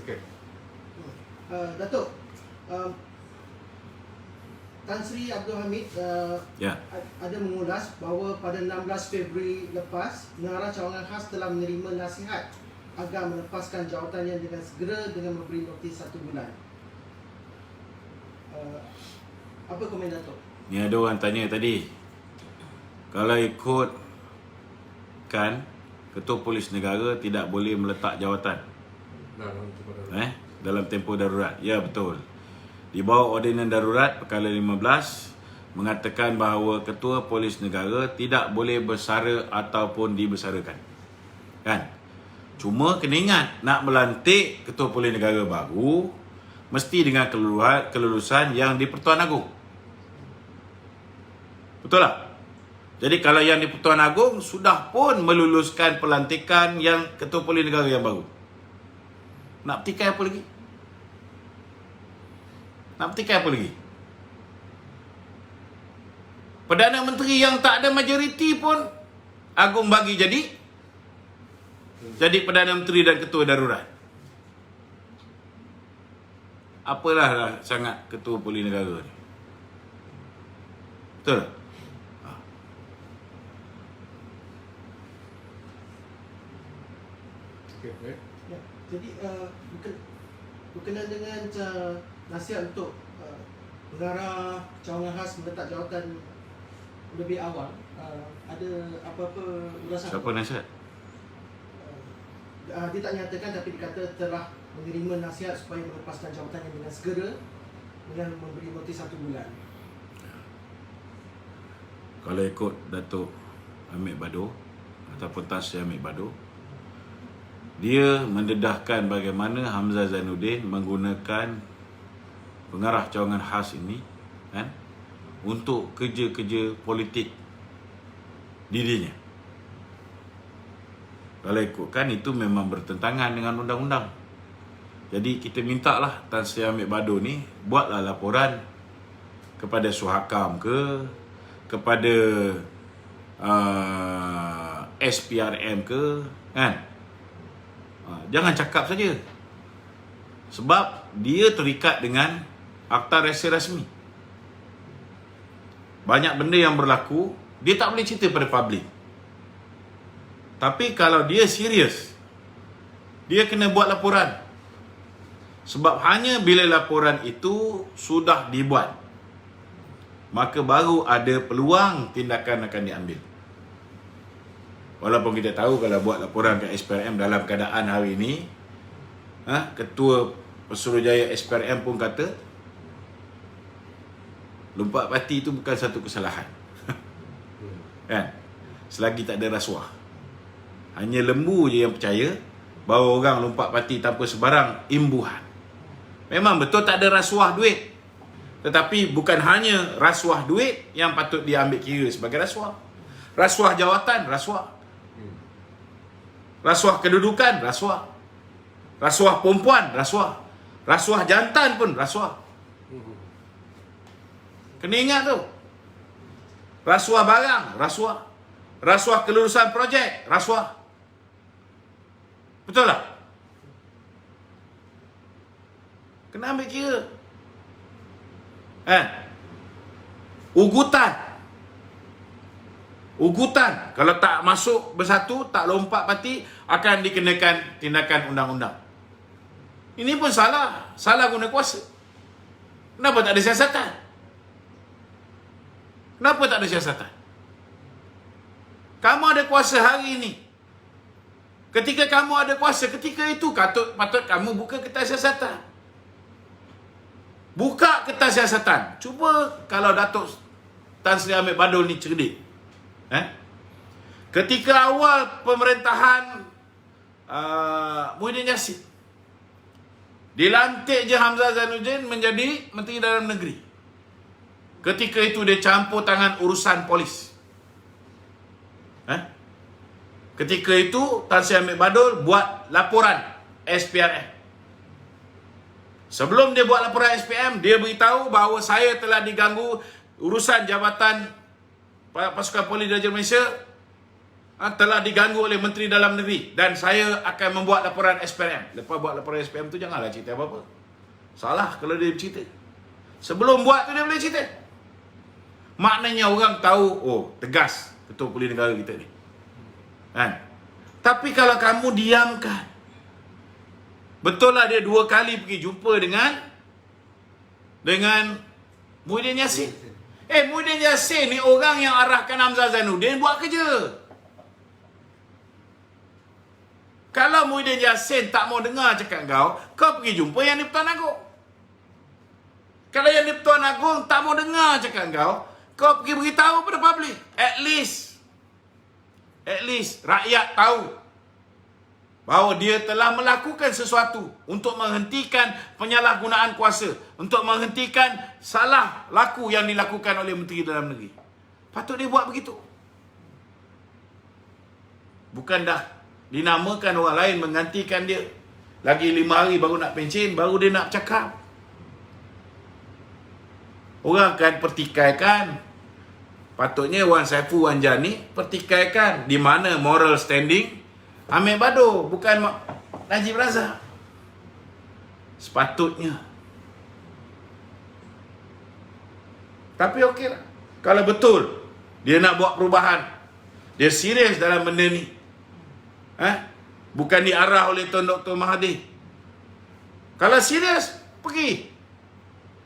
Okay. Datuk, Tan Sri Abdul Hamid ada mengulas bahawa pada 16 Februari lepas, Pengarah Cawangan Khas telah menerima nasihat agar melepaskan jawatannya dengan segera dengan memberi notis 1 bulan. Apa komen Datuk? Ni ada orang tanya tadi, kalau ikut kan Ketua Polis Negara tidak boleh meletak jawatan dalam tempoh darurat. Ya, betul. Di bawah Ordinan Darurat Perkara 15 mengatakan bahawa Ketua Polis Negara tidak boleh bersara ataupun dibesarakan. Kan? Cuma kena ingat, nak melantik Ketua Polis Negara baru mesti dengan kelulusan yang di Pertuan Agong. Betul tak? Jadi kalau yang di Pertuan Agong sudah pun meluluskan pelantikan yang Ketua Polis Negara yang baru, nak petikai apa lagi? Perdana Menteri yang tak ada majoriti pun Agung bagi jadi Perdana Menteri dan Ketua Darurat. Apalah lah sangat Ketua Polis Negara ni. Betul tak? Okay. Ya, jadi berkenaan dengan nasihat untuk pengarah cawangan khas meletak jawatan lebih awal, ada apa-apa ulasan? Siapa nasihat? Dia tak nyatakan, tapi dikata telah menerima nasihat supaya melepaskan jawatannya dengan segera dengan memberi notis 1 bulan. Kalau ikut Datuk Amir Bado ataupun Tan Sri Amir Bado, dia mendedahkan bagaimana Hamzah Zainuddin menggunakan pengarah cawangan khas ini kan, untuk kerja-kerja politik dirinya. Kalau ikutkan itu memang bertentangan dengan undang-undang. Jadi kita mintalah Tan Sri Amir Bado ni buatlah laporan kepada Suhakam kepada SPRM kan. Jangan cakap saja. Sebab dia terikat dengan Akta Rahsia Rasmi. Banyak benda yang berlaku, dia tak boleh cerita pada publik. Tapi kalau dia serius, dia kena buat laporan. Sebab hanya bila laporan itu sudah dibuat, maka baru ada peluang tindakan akan diambil. Walaupun kita tahu kalau buat laporan ke SPRM dalam keadaan hari ini, Ketua Pesuruhjaya SPRM pun kata lompat parti itu bukan satu kesalahan. Kan? Selagi tak ada rasuah. Hanya lembu je yang percaya bahawa orang lompat parti tanpa sebarang imbuhan. Memang betul tak ada rasuah duit. Tetapi bukan hanya rasuah duit yang patut diambil kira sebagai rasuah. Rasuah jawatan, rasuah. Rasuah kedudukan, rasuah. Rasuah perempuan, rasuah. Rasuah jantan pun rasuah. Kena ingat tu. Rasuah barang, rasuah. Rasuah kelulusan projek, rasuah. Betul tak? Kena ambil kira. Ugutan. Kalau tak masuk bersatu, tak lompat parti, akan dikenakan tindakan undang-undang. Ini pun salah. Salah guna kuasa. Kenapa tak ada siasatan? Kenapa tak ada siasatan? Kamu ada kuasa hari ini. Ketika kamu ada kuasa, ketika itu patut kamu buka kertas siasatan. Buka kertas siasatan. Cuba kalau Datuk Tan Sri Amir Bado ni cerdik. Ketika awal pemerintahan Muhyiddin Yassin, dilantik je Hamzah Zainuddin menjadi Menteri Dalam Negeri. Ketika itu dia campur tangan urusan polis. Ketika itu Tan Sri Amir Bado buat laporan SPRM. Sebelum dia buat laporan SPM, dia beritahu bahawa saya telah diganggu urusan jabatan Pasukan Polis Diraja Malaysia, telah diganggu oleh Menteri Dalam Negeri, dan saya akan membuat laporan SPRM. Lepas buat laporan SPM tu janganlah cerita apa-apa. Salah kalau dia cerita. Sebelum buat tu dia boleh cerita. Maknanya orang tahu, oh tegas Ketua Polis Negara kita ni. Tapi kalau kamu diamkan, betul lah dia 2 kali pergi jumpa dengan Muhyiddin Yassin. Muhyiddin Yassin ni orang yang arahkan Hamzah Zainuddin buat kerja. Kalau Muhyiddin Yassin tak mau dengar cakap kau pergi jumpa Yang di-Pertuan Agong. Kalau Yang di-Pertuan Agong tak mau dengar cakap kau pergi beritahu pada publik. At least rakyat tahu bahawa dia telah melakukan sesuatu untuk menghentikan penyalahgunaan kuasa, untuk menghentikan salah laku yang dilakukan oleh Menteri Dalam Negeri. Patut dia buat begitu. Bukan dah dinamakan orang lain menggantikan dia. Lagi 5 hari baru nak pencen, baru dia nak cakap. Orang akan pertikaikan Patutnya Wan Saiful Wanjani pertikaikan di mana moral standing Ahmad Bado, bukan Najib Razak. Sepatutnya. Tapi okey lah. Kalau betul dia nak buat perubahan, dia serius dalam benda ni, bukan diarah oleh Tuan Dr. Mahathir. Kalau serius, pergi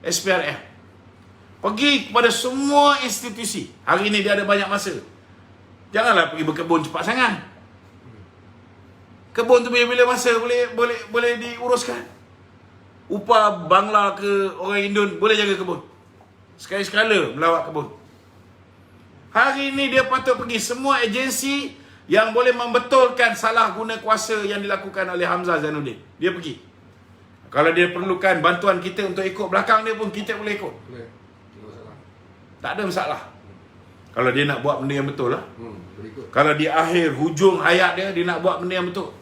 SPRM. Pergi kepada semua institusi. Hari ini dia ada banyak masa. Janganlah pergi berkebun cepat sangat. Kebun tu bila-bila masa boleh diuruskan. Upah Bangla ke orang Indon boleh jaga kebun. Sekali-sekala melawat kebun. Hari ini dia patut pergi semua agensi yang boleh membetulkan salah guna kuasa yang dilakukan oleh Hamzah Zainuddin. Dia pergi. Kalau dia perlukan bantuan kita untuk ikut belakang dia pun kita boleh ikut. Tak ada masalah. Kalau dia nak buat benda yang betul lah. Kalau di akhir hujung hayat dia nak buat benda yang betul.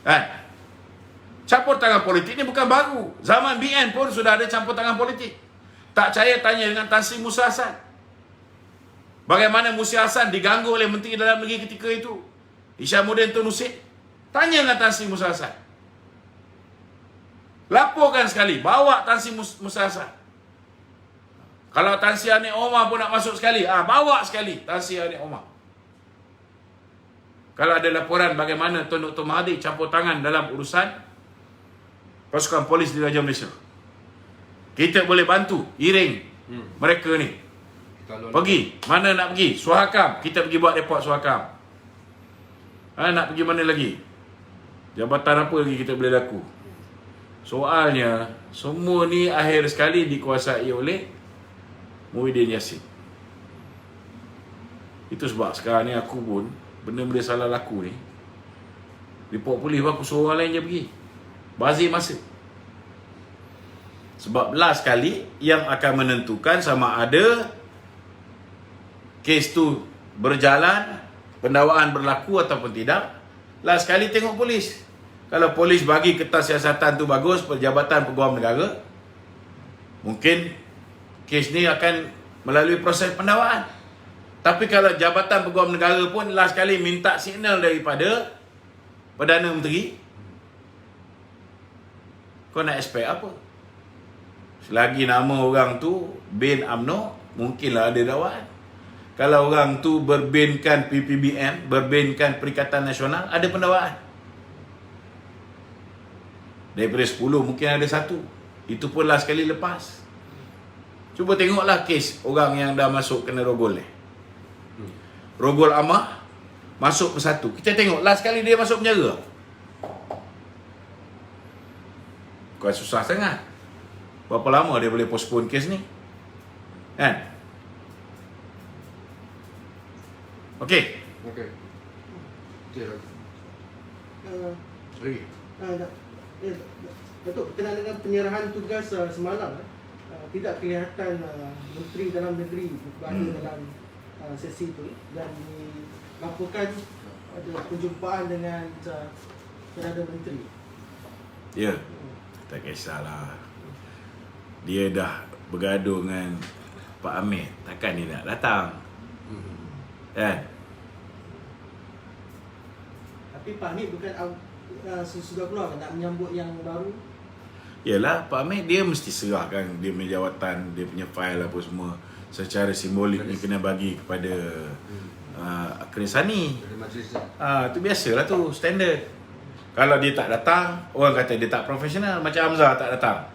Kan? Campur tangan politik ni bukan baru. Zaman BN pun sudah ada campur tangan politik. Tak percaya tanya dengan Tan Sri Musa Hassan. Bagaimana Musa Hassan diganggu oleh Menteri Dalam Negeri ketika itu, Hishamuddin Tun Husin. Tanya dengan Tan Sri Musa Hassan. Laporkan sekali, bawa Tan Sri Musa Hassan. Kalau Tan Sri Anik Omar pun nak masuk sekali, bawa sekali Tan Sri Anik Omar. Kalau ada laporan bagaimana Tuan Dr. Mahathir campur tangan dalam urusan pasukan polis di Raja Malaysia, kita boleh bantu iring mereka ni. Pergi, mana nak pergi? Suhakam, kita pergi buat report Suhakam. Nak pergi mana lagi? Jabatan apa lagi kita boleh laku? Soalnya, semua ni akhir sekali dikuasai oleh Muhyiddin Yassin. Itu sebab sekarang ni aku pun benda-benda salah laku ni, report polis pun aku suruh orang lain je pergi. Bazir masa. Sebab last kali yang akan menentukan sama ada kes tu berjalan, pendakwaan berlaku ataupun tidak, last kali tengok polis. Kalau polis bagi kertas siasatan tu bagus, Jabatan Peguam Negara, mungkin kes ni akan melalui proses pendakwaan. Tapi kalau Jabatan Peguam Negara pun last kali minta signal daripada Perdana Menteri, kau nak expect apa? Selagi nama orang tu bin UMNO, mungkinlah ada dakwaan. Kalau orang tu berbinkan PPBM, berbinkan Perikatan Nasional, ada pendakwaan. Daripada 10 mungkin ada 1. Itu pun last kali lepas. Cuba tengoklah kes orang yang dah masuk kena rogol ni. Rogol Amah masuk persatu. Kita tengok last kali dia masuk penjara. Bukan susah sangat. Berapa lama dia boleh postpone kes ni? Kan? Okey. Okey. Lagi. Datuk, berkenaan dengan penyerahan tugas semalam, tidak kelihatan Menteri Dalam Negeri berada dalam sesi itu, dan dilaporkan ada perjumpaan dengan Perdana Menteri. Ya, tak kisahlah. Dia dah bergaduh dengan Pak Amir, takkan dia nak datang. Kan? Tapi Pak Amir bukan sudah keluar nak menyambut yang baru? Yalah, Pak Amir dia mesti serahkan dia punya jawatan, dia punya file apa semua secara simbolik ni kena bagi kepada Akhil Sani. Itu biasalah tu, standard. Kalau dia tak datang, orang kata dia tak profesional, macam Hamzah tak datang.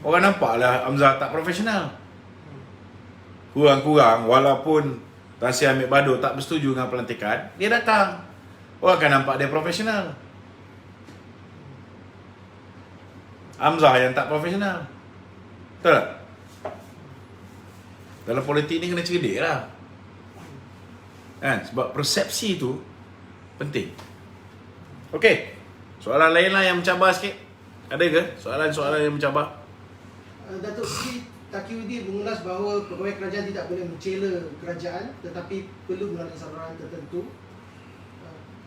Orang nampaklah Hamzah tak profesional. Kurang-kurang walaupun Tan Sri Amir Bado tak bersetuju dengan pelantikan, dia datang. Orang akan nampak dia profesional. Hamzah yang tak profesional. Betul tak? Dalam politik ni kena cerdik lah. Sebab persepsi tu penting. Okey. Soalan lain lah yang mencabar sikit. Ada ke soalan-soalan yang mencabar? Datuk Seri Taqiyuddin mengulas bahawa pegawai kerajaan tidak boleh mencela kerajaan, tetapi perlu melalui saluran tertentu.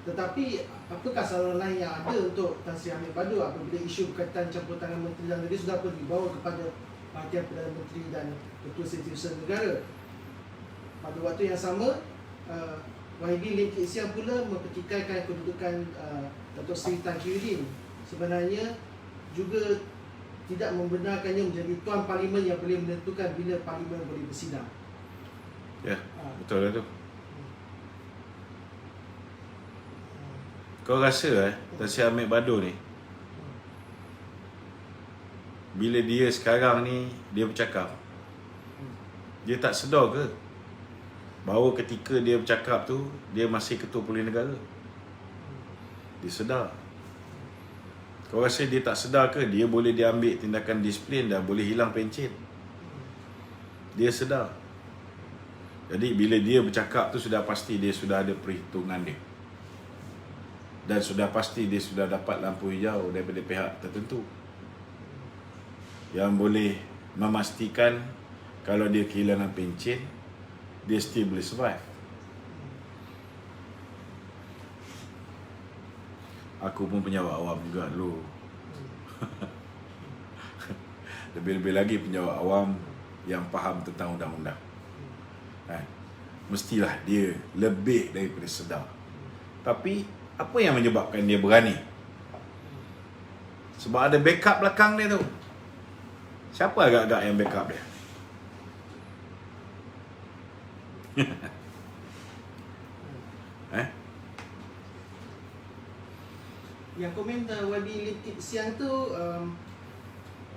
Tetapi apakah saluran lain yang ada untuk Tan Sri Amir Bado apabila isu berkaitan campur tangan Menteri Dalam Negeri sudah pun dibawa kepada perhatian Perdana Menteri dan Ketua Setiausaha Negara. Pada waktu yang sama, Wahidin Lim Kit Siang pula mempertikaikan kedudukan Datuk Seri Tan Kyudin. Sebenarnya juga tidak membenarkannya menjadi Tuan Parlimen yang boleh menentukan bila Parlimen boleh bersidang. Ya, betul lah tu. Kau rasa Tan Sri Ahmed Bador ni, bila dia sekarang ni dia bercakap, dia tak sedar ke bahawa ketika dia bercakap tu dia masih Ketua Polis Negara? Dia sedar. Kau rasa dia tak sedar ke dia boleh diambil tindakan disiplin dan boleh hilang pencen? Dia sedar. Jadi bila dia bercakap tu sudah pasti dia sudah ada perhitungan dia. Dan sudah pasti dia sudah dapat lampu hijau daripada pihak tertentu yang boleh memastikan kalau dia kehilangan pencen, dia still boleh survive. Aku pun penyawat awam juga dulu. Lebih-lebih lagi penyawat awam yang faham tentang undang-undang. Mestilah dia lebih daripada sedar. Tapi apa yang menyebabkan dia berani? Sebab ada backup belakang dia tu. Siapa agak-agak yang backup dia? Yang komen Wahidin Lim Kit Siang tu,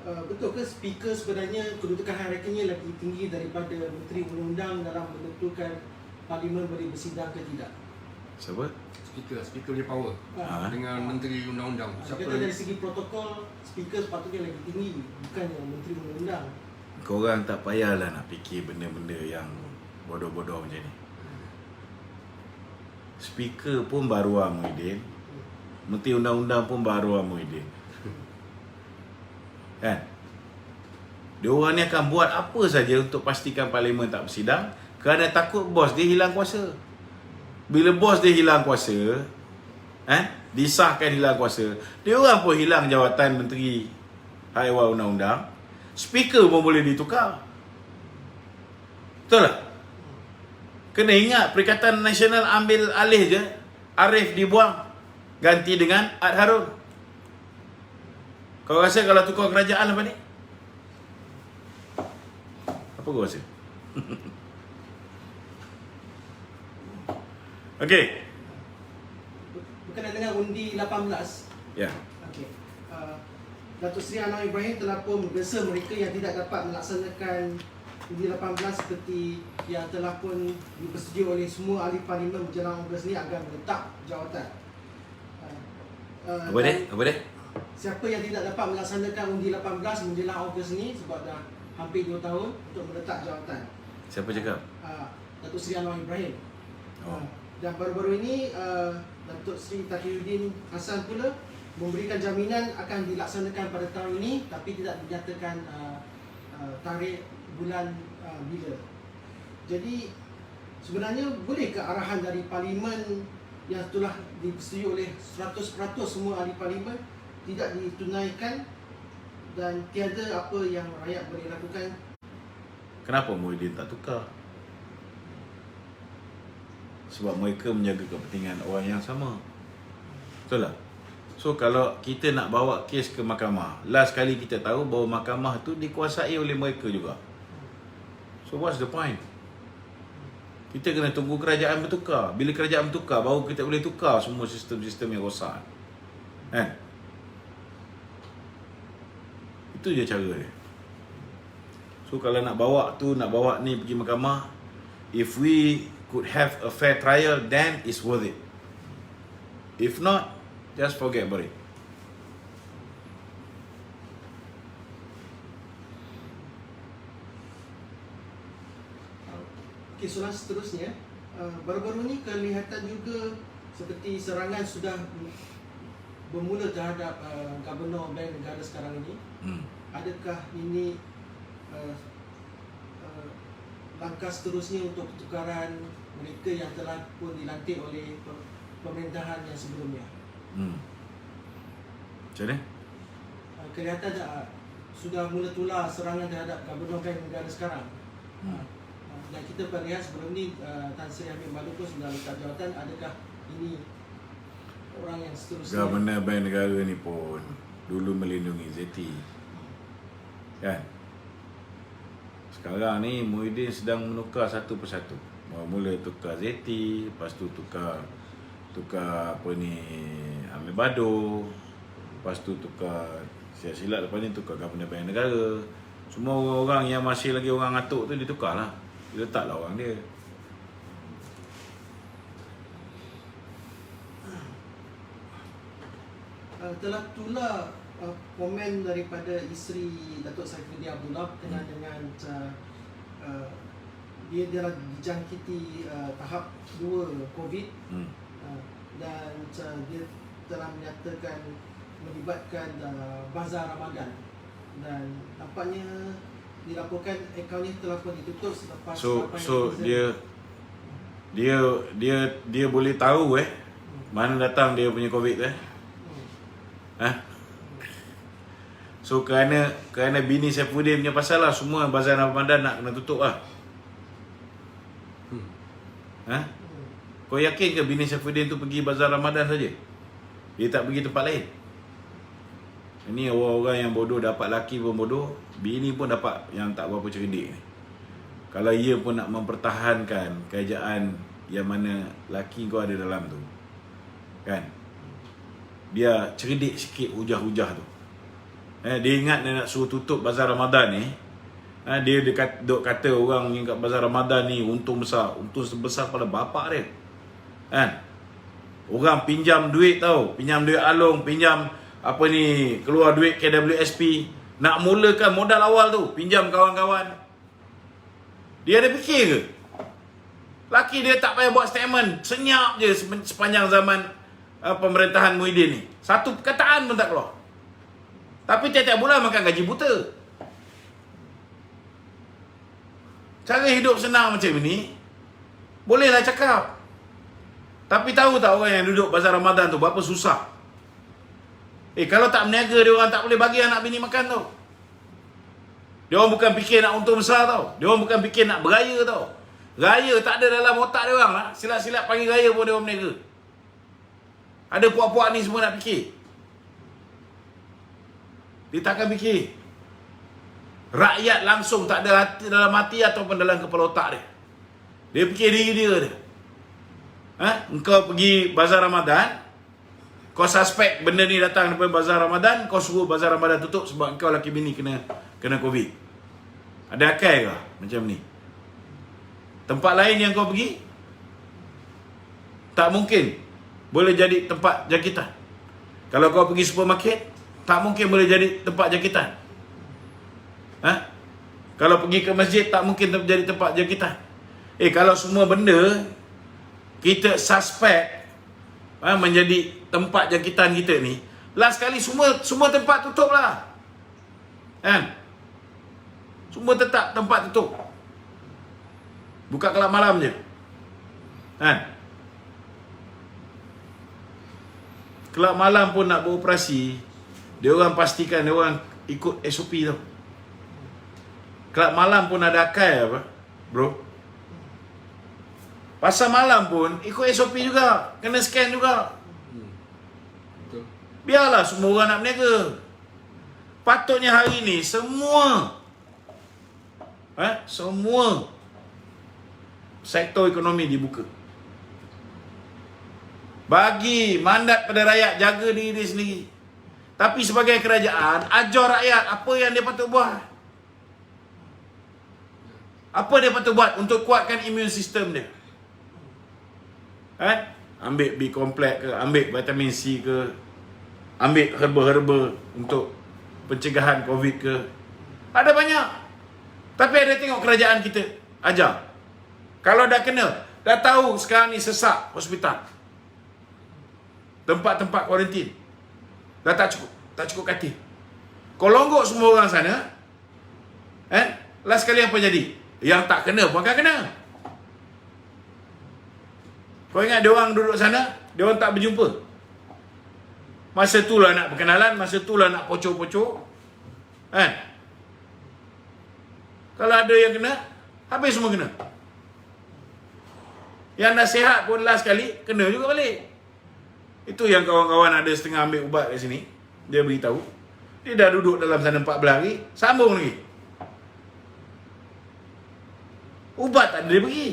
betul ke speaker sebenarnya kedudukan hierarkinya lagi tinggi daripada Menteri Undang-Undang dalam menentukan Parlimen boleh bersidang ke tidak? Siapa? Speaker punya power dengan Menteri Undang-Undang. Siapa dari segi protokol, speaker sepatutnya lagi tinggi, bukan yang Menteri Undang-Undang. Korang tak payahlah nak fikir benda-benda yang bodoh-bodoh macam ni. Speaker pun baru Muhyiddin, Menteri Undang-Undang pun baru Muhyiddin. Kan? Diorang ni akan buat apa saja untuk pastikan Parlimen tak bersidang kerana takut bos dia hilang kuasa. Bila bos dia hilang kuasa, disahkan hilang kuasa, diorang pun hilang jawatan Menteri Haiwan Undang-Undang, speaker pun boleh ditukar. Betul tak? Kena ingat Perikatan Nasional ambil alih je, Arif dibuang, ganti dengan Ad Harun. Kau rasa kalau tukar kerajaan apa ni? Apa kau rasa? Okey. Berkenaan dengan undi 18. Ya. Okey. Datuk Seri Anwar Ibrahim telah pun menggesa mereka yang tidak dapat melaksanakan undi 18 seperti yang telah pun dipersetujui oleh semua ahli parlimen menjelang Ogos ni agar meletak jawatan. Apa dia? Apa dia? Siapa yang tidak dapat melaksanakan undi 18 menjelang Ogos ni sebab dah hampir 2 tahun untuk meletak jawatan. Siapa cakap? Datuk Seri Anwar Ibrahim. Oh. Dan baru-baru ini Datuk Seri Taqiyuddin Hassan pula memberikan jaminan akan dilaksanakan pada tahun ini tapi tidak dinyatakan tarikh bulan bila. Jadi sebenarnya boleh ke arahan dari parlimen yang telah dipersetujui oleh 100% semua ahli parlimen tidak ditunaikan dan tiada apa yang rakyat boleh lakukan? Kenapa Muhyiddin tak tukar? Sebab mereka menjaga kepentingan orang yang sama. Betul tak? So kalau kita nak bawa kes ke mahkamah, last kali kita tahu bahawa mahkamah tu dikuasai oleh mereka juga. So what's the point? Kita kena tunggu kerajaan bertukar. Bila kerajaan bertukar, baru kita boleh tukar semua sistem-sistem yang rosak. Kan? Itu je cara dia. So kalau nak bawa tu, nak bawa ni pergi mahkamah, if we could have a fair trial, then it's worth it. If not, just forget about it. Okey, soalan seterusnya, baru-baru ni kelihatan juga seperti serangan sudah bermula terhadap Gubernur Bank Negara sekarang ini. Adakah ini langkah seterusnya untuk pertukaran mereka yang telah pun dilantik oleh pemerintahan yang sebelumnya? Macam mana? Kelihatan tak sudah mula tular serangan terhadap Gubernur Bank Negara sekarang. Dan kita pernah lihat sebelum ni Tan Sri Hamid Madu pun sudah letak jawatan. Adakah ini orang yang seterusnya? Gubernur Bank Negara ni pun dulu melindungi ZT, kan? Sekarang ni Muhyiddin sedang menukar satu persatu. Mula tukar ZT, lepas tu tukar apa ni, Amir Bado, lepas tu tukar, silap lepas ni tukar Gubernur Bank Negara. Semua orang yang masih lagi orang atuk tu ditukar lah, dia letaklah orang dia. Telah tular komen daripada isteri Datuk Saifuddin Abdullah berkenaan dengan dia telah dijangkiti tahap 2 COVID, dan dia telah menyatakan melibatkan bazar Ramadan, dan nampaknya dilaporkan akaun ini telah pun ditutup selepas dia boleh tahu mana datang dia punya COVID So kerana bini Saifuddin punya pasal lah, semua bazar Ramadan nak kena tutup lah. Kau yakin ke bini Saifuddin tu pergi bazar Ramadan saja? Dia tak pergi tempat lain? Ini orang-orang yang bodoh dapat laki pun bodoh, bini pun dapat yang tak berapa cerdik ni. Kalau ia pun nak mempertahankan kerajaan yang mana laki kau ada dalam tu, kan, dia cerdik sikit hujah-hujah tu. Dia ingat dia nak suruh tutup bazar Ramadan ni. Dia duk kata orang yang kat bazar Ramadan ni untung besar. Untung sebesar pada bapak dia, kan? Orang pinjam duit tau, pinjam duit Along, pinjam apa ni, keluar duit KWSP, nak mulakan modal awal tu, pinjam kawan-kawan. Dia ada fikir ke? Laki dia tak payah buat statement, senyap je sepanjang zaman pemerintahan Muhyiddin ni. Satu perkataan pun tak keluar. Tapi tiap-tiap bulan makan gaji buta. Cara hidup senang macam ni, bolehlah cakap. Tapi tahu tak orang yang duduk bazar Ramadan tu berapa susah? Kalau tak berniaga, dia orang tak boleh bagi anak bini makan tau. Dia orang bukan fikir nak untung besar tau. Dia orang bukan fikir nak beraya tau. Raya tak ada dalam otak dia orang lah. Silap-silap panggil raya pun dia orang berniaga. Ada puak-puak ni semua nak fikir. Dia takkan fikir. Rakyat langsung tak ada hati, dalam hati ataupun dalam kepala otak dia. Dia fikir diri dia. Engkau pergi bazar Ramadan, kau suspek benda ni datang daripada bazar Ramadan, kau suruh bazar Ramadan tutup sebab engkau laki bini kena COVID. Ada akal ke macam ni? Tempat lain yang kau pergi tak mungkin boleh jadi tempat jangkitan. Kalau kau pergi supermarket, tak mungkin boleh jadi tempat jangkitan. Kalau pergi ke masjid, tak mungkin jadi tempat jangkitan. Kalau semua benda kita suspek menjadi tempat jangkitan kita ni, last kali semua tempat tutup lah, kan? Semua tetap tempat tutup, buka kelab malam je, kan? Kelab malam pun nak beroperasi, dia orang pastikan dia orang ikut SOP tu. Kelab malam pun ada akal apa, bro? Pasar malam pun ikut SOP juga, kena scan juga. Biarlah semua orang nak berniaga. Patutnya hari ni semua sektor ekonomi dibuka. Bagi mandat pada rakyat, jaga diri dia sendiri. Tapi sebagai kerajaan, ajar rakyat apa yang dia patut buat. Apa dia patut buat untuk kuatkan immune system dia. Ambil B-complex ke, ambil vitamin C ke, ambil herba-herba untuk pencegahan COVID ke. Ada banyak. Tapi ada tengok kerajaan kita ajar. Kalau dah kena, dah tahu sekarang ni sesak hospital, tempat-tempat kuarantin, dah tak cukup katil. Kau longgok semua orang sana, last kali apa jadi? Yang tak kena pun akan kena. Kau ingat dia orang duduk sana, dia orang tak berjumpa. Masa tu lah nak berkenalan, masa tu lah nak pocok-pocok. Kan? Kalau ada yang kena, habis semua kena. Yang dah sihat pun last kali, kena juga balik. Itu yang kawan-kawan ada setengah ambil ubat kat sini. Dia beritahu. Dia dah duduk dalam sana 14 hari, sambung lagi. Ubat tak ada dia bagi.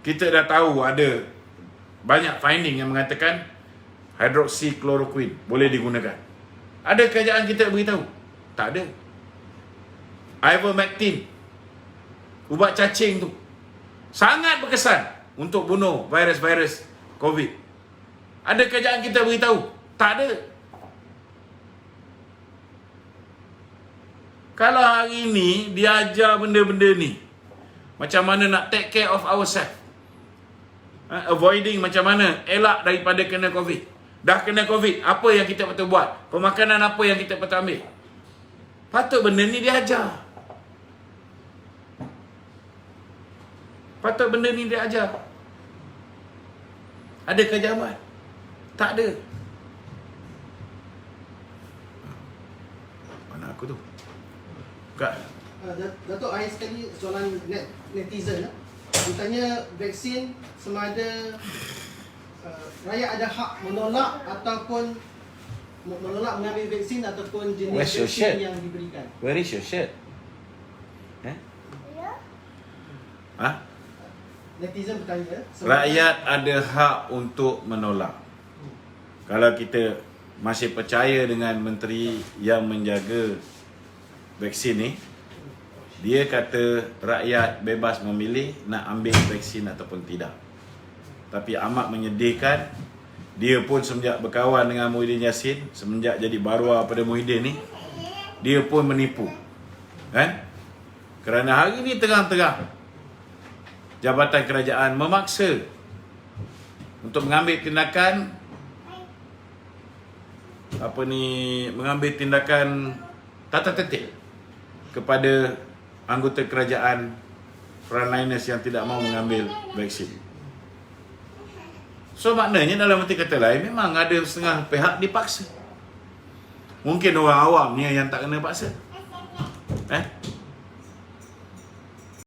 Kita dah tahu ada banyak finding yang mengatakan hydroxychloroquine boleh digunakan. Ada kerajaan kita beritahu? Tak ada. Ivermectin, ubat cacing tu, sangat berkesan untuk bunuh virus-virus COVID. Ada kerajaan kita beritahu? Tak ada. Kalau hari ni dia ajar benda-benda ni, macam mana nak take care of ourselves, avoiding macam mana elak daripada kena COVID. Dah kena COVID, apa yang kita patut buat? Pemakanan apa yang kita patut ambil? Patut benda ni dia ajar. Patut benda ni dia ajar. Ada kerajaan buat? Tak ada. Mana aku tu? Bukan. Datuk, akhir sekali soalan netizen. Dia tanya vaksin sama ada rakyat ada hak menolak ataupun menolak mengambil vaksin ataupun jenis Where's your vaksin shirt? yang diberikan. Where is your shirt? Ha? Netizen bertanya Rakyat ada hak untuk menolak. Kalau kita masih percaya dengan menteri yang menjaga vaksin ni, dia kata rakyat bebas memilih nak ambil vaksin ataupun tidak. Tapi amat menyedihkan, dia pun semenjak berkawan dengan Muhyiddin Yassin, semenjak jadi barua pada Muhyiddin ni, dia pun menipu. Kan? Kerana hari ni terang-terang Jabatan Kerajaan memaksa untuk mengambil tindakan mengambil tindakan tata tertib kepada anggota kerajaan frontliners yang tidak mahu mengambil vaksin. So maknanya dalam arti kata lain, memang ada setengah pihak dipaksa. Mungkin orang awam ni yang tak kena paksa.